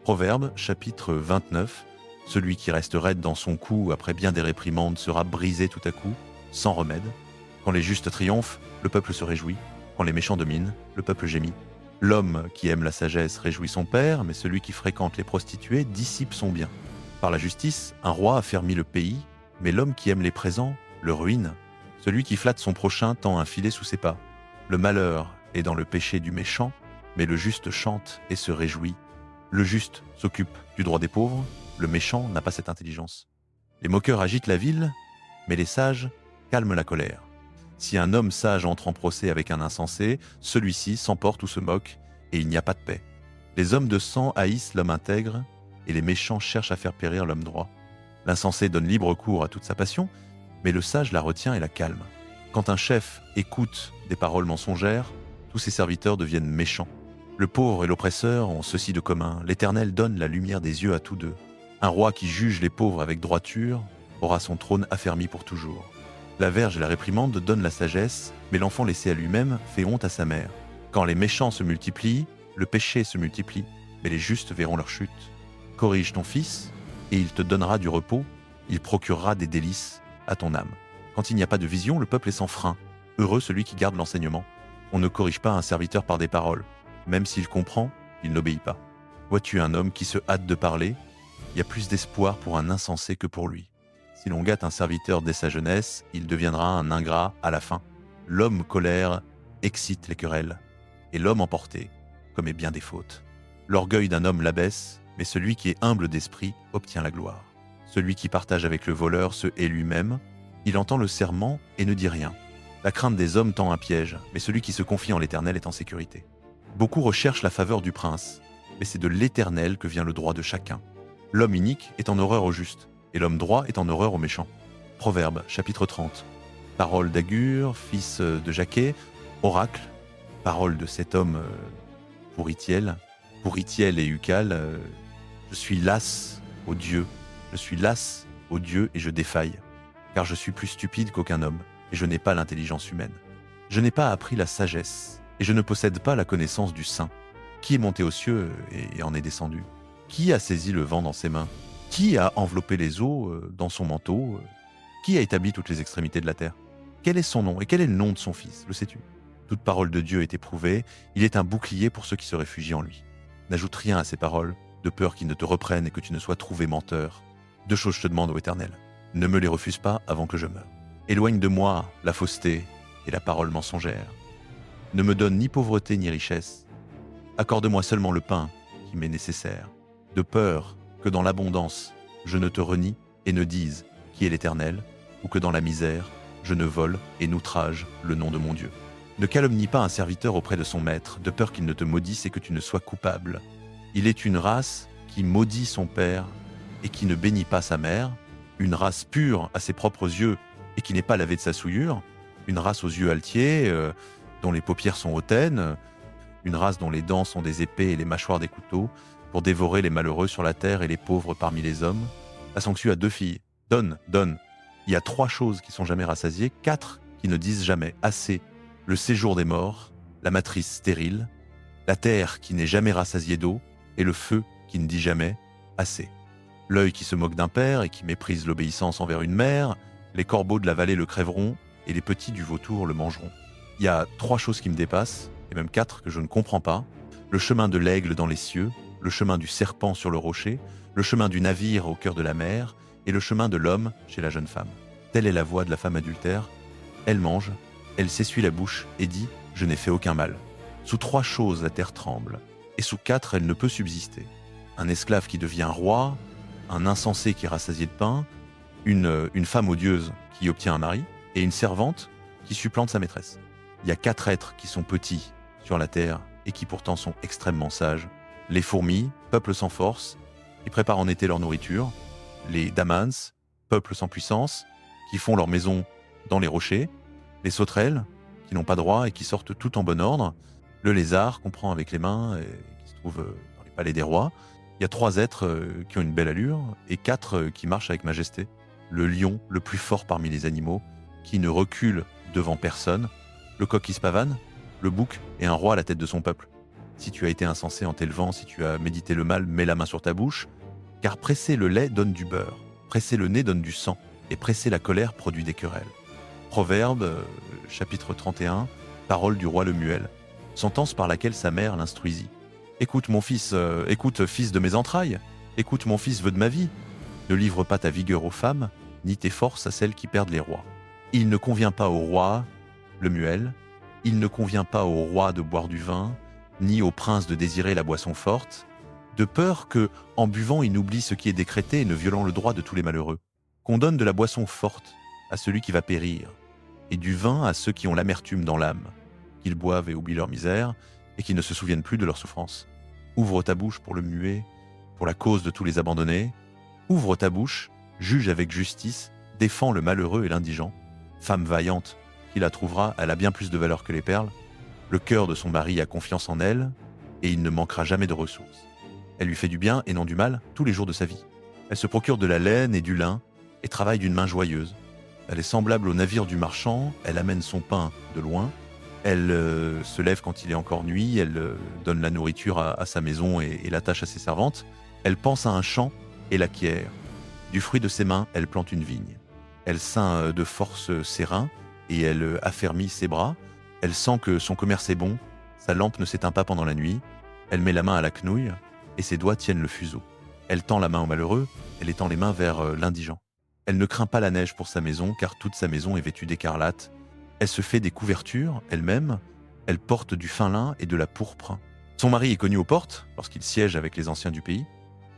Proverbe, chapitre 29. Celui qui reste raide dans son cou après bien des réprimandes sera brisé tout à coup, sans remède. Quand les justes triomphent, le peuple se réjouit. Quand les méchants dominent, le peuple gémit. L'homme qui aime la sagesse réjouit son père, mais celui qui fréquente les prostituées dissipe son bien. Par la justice, un roi affermit le pays, mais l'homme qui aime les présents le ruine. Celui qui flatte son prochain tend un filet sous ses pas. Le malheur est dans le péché du méchant, mais le juste chante et se réjouit. Le juste s'occupe du droit des pauvres, le méchant n'a pas cette intelligence. Les moqueurs agitent la ville, mais les sages calment la colère. Si un homme sage entre en procès avec un insensé, celui-ci s'emporte ou se moque, et il n'y a pas de paix. Les hommes de sang haïssent l'homme intègre, et les méchants cherchent à faire périr l'homme droit. L'insensé donne libre cours à toute sa passion, mais le sage la retient et la calme. Quand un chef écoute des paroles mensongères, tous ses serviteurs deviennent méchants. Le pauvre et l'oppresseur ont ceci de commun, l'Éternel donne la lumière des yeux à tous deux. Un roi qui juge les pauvres avec droiture aura son trône affermi pour toujours. La verge et la réprimande donnent la sagesse, mais l'enfant laissé à lui-même fait honte à sa mère. Quand les méchants se multiplient, le péché se multiplie, mais les justes verront leur chute. Corrige ton fils, et il te donnera du repos, il procurera des délices à ton âme. Quand il n'y a pas de vision, le peuple est sans frein. Heureux celui qui garde l'enseignement. On ne corrige pas un serviteur par des paroles. Même s'il comprend, il n'obéit pas. Vois-tu un homme qui se hâte de parler ? Il y a plus d'espoir pour un insensé que pour lui. Si l'on gâte un serviteur dès sa jeunesse, il deviendra un ingrat à la fin. L'homme colère excite les querelles, et l'homme emporté commet bien des fautes. L'orgueil d'un homme l'abaisse, mais celui qui est humble d'esprit obtient la gloire. Celui qui partage avec le voleur se hait lui-même, il entend le serment et ne dit rien. La crainte des hommes tend un piège, mais celui qui se confie en l'Éternel est en sécurité. Beaucoup recherchent la faveur du prince, mais c'est de l'Éternel que vient le droit de chacun. L'homme inique est en horreur au juste, et l'homme droit est en horreur au méchant. Proverbe, chapitre 30. Parole d'Agur, fils de Jaquet, oracle, parole de cet homme Pouritiel et Ucal, je suis las aux dieux, et je défaille, car je suis plus stupide qu'aucun homme, et je n'ai pas l'intelligence humaine. Je n'ai pas appris la sagesse, et je ne possède pas la connaissance du saint. Qui est monté aux cieux et en est descendu ? Qui a saisi le vent dans ses mains ? Qui a enveloppé les eaux dans son manteau ? Qui a établi toutes les extrémités de la terre ? Quel est son nom et quel est le nom de son fils ? Le sais-tu ? Toute parole de Dieu est éprouvée, il est un bouclier pour ceux qui se réfugient en lui. N'ajoute rien à ces paroles, de peur qu'ils ne te reprennent et que tu ne sois trouvé menteur. 2 choses je te demande, ô Éternel. Ne me les refuse pas avant que je meure. Éloigne de moi la fausseté et la parole mensongère. Ne me donne ni pauvreté ni richesse. Accorde-moi seulement le pain qui m'est nécessaire, de peur que dans l'abondance je ne te renie et ne dise qui est l'Éternel, ou que dans la misère je ne vole et n'outrage le nom de mon Dieu. Ne calomnie pas un serviteur auprès de son maître, de peur qu'il ne te maudisse et que tu ne sois coupable. Il est une race qui maudit son père et qui ne bénit pas sa mère, une race pure à ses propres yeux et qui n'est pas lavée de sa souillure, une race aux yeux altiers, dont les paupières sont hautaines, une race dont les dents sont des épées et les mâchoires des couteaux, pour dévorer les malheureux sur la terre et les pauvres parmi les hommes. La sanctue a 2 filles. Donne. Il y a 3 choses qui sont jamais rassasiées, 4 qui ne disent jamais assez. Le séjour des morts, la matrice stérile, la terre qui n'est jamais rassasiée d'eau, et le feu qui ne dit jamais assez. L'œil qui se moque d'un père et qui méprise l'obéissance envers une mère, les corbeaux de la vallée le crèveront, et les petits du vautour le mangeront. Il y a 3 choses qui me dépassent, et même 4 que je ne comprends pas. Le chemin de l'aigle dans les cieux, le chemin du serpent sur le rocher, le chemin du navire au cœur de la mer, et le chemin de l'homme chez la jeune femme. Telle est la voie de la femme adultère. Elle mange, elle s'essuie la bouche et dit « Je n'ai fait aucun mal ». Sous 3 choses la terre tremble, et sous 4 elle ne peut subsister. Un esclave qui devient roi, un insensé qui est rassasié de pain, une femme odieuse qui obtient un mari, et une servante qui supplante sa maîtresse. Il y a 4 êtres qui sont petits sur la terre et qui pourtant sont extrêmement sages. Les fourmis, peuple sans force, qui préparent en été leur nourriture. Les damans, peuple sans puissance, qui font leur maison dans les rochers. Les sauterelles, qui n'ont pas droit et qui sortent tout en bon ordre. Le lézard, qu'on prend avec les mains et qui se trouve dans les palais des rois. Il y a 3 êtres qui ont une belle allure et 4 qui marchent avec majesté. Le lion, le plus fort parmi les animaux, qui ne recule devant personne. Le coq qui se pavane, le bouc et un roi à la tête de son peuple. Si tu as été insensé en t'élevant, si tu as médité le mal, mets la main sur ta bouche, car presser le lait donne du beurre, presser le nez donne du sang, et presser la colère produit des querelles. Proverbe, chapitre 31, parole du roi Lemuel, sentence par laquelle sa mère l'instruisit. Écoute mon fils, écoute fils de mes entrailles, écoute mon fils vœu de ma vie, ne livre pas ta vigueur aux femmes, ni tes forces à celles qui perdent les rois. Il ne convient pas au roi, Lemuel, il ne convient pas au roi de boire du vin, ni au prince de désirer la boisson forte, de peur que, en buvant, il n'oublie ce qui est décrété et ne violant le droit de tous les malheureux. Qu'on donne de la boisson forte à celui qui va périr, et du vin à ceux qui ont l'amertume dans l'âme, qu'ils boivent et oublient leur misère, et qui ne se souviennent plus de leur souffrance. Ouvre ta bouche pour le muet, pour la cause de tous les abandonnés. Ouvre ta bouche, juge avec justice, défends le malheureux et l'indigent. Femme vaillante, qui la trouvera, elle a bien plus de valeur que les perles. Le cœur de son mari a confiance en elle, et il ne manquera jamais de ressources. Elle lui fait du bien et non du mal tous les jours de sa vie. Elle se procure de la laine et du lin, et travaille d'une main joyeuse. Elle est semblable au navire du marchand, elle amène son pain de loin, elle se lève quand il est encore nuit, elle donne la nourriture à sa maison et l'attache à ses servantes. Elle pense à un champ et l'acquiert. Du fruit de ses mains, elle plante une vigne. Elle ceint de force ses reins et elle affermit ses bras. Elle sent que son commerce est bon, sa lampe ne s'éteint pas pendant la nuit. Elle met la main à la quenouille et ses doigts tiennent le fuseau. Elle tend la main au malheureux, elle étend les mains vers l'indigent. Elle ne craint pas la neige pour sa maison, car toute sa maison est vêtue d'écarlate. Elle se fait des couvertures, elle-même. Elle porte du fin lin et de la pourpre. Son mari est connu aux portes, lorsqu'il siège avec les anciens du pays.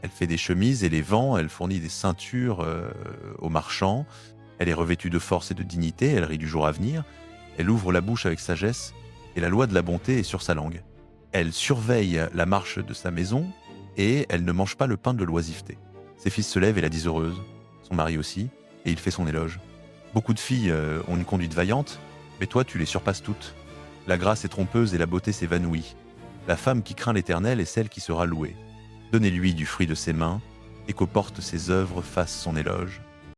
Elle fait des chemises et les vend, elle fournit des ceintures aux marchands. Elle est revêtue de force et de dignité, elle rit du jour à venir. Elle ouvre la bouche avec sagesse, et la loi de la bonté est sur sa langue. Elle surveille la marche de sa maison, et elle ne mange pas le pain de l'oisiveté. Ses fils se lèvent et la disent heureuse. Son mari aussi, et il fait son éloge. Beaucoup de filles ont une conduite vaillante, mais toi tu les surpasses toutes. La grâce est trompeuse et la beauté s'évanouit. La femme qui craint l'Éternel est celle qui sera louée. Donnez-lui du fruit de ses mains, et qu'aux portes ses œuvres fassent son éloge.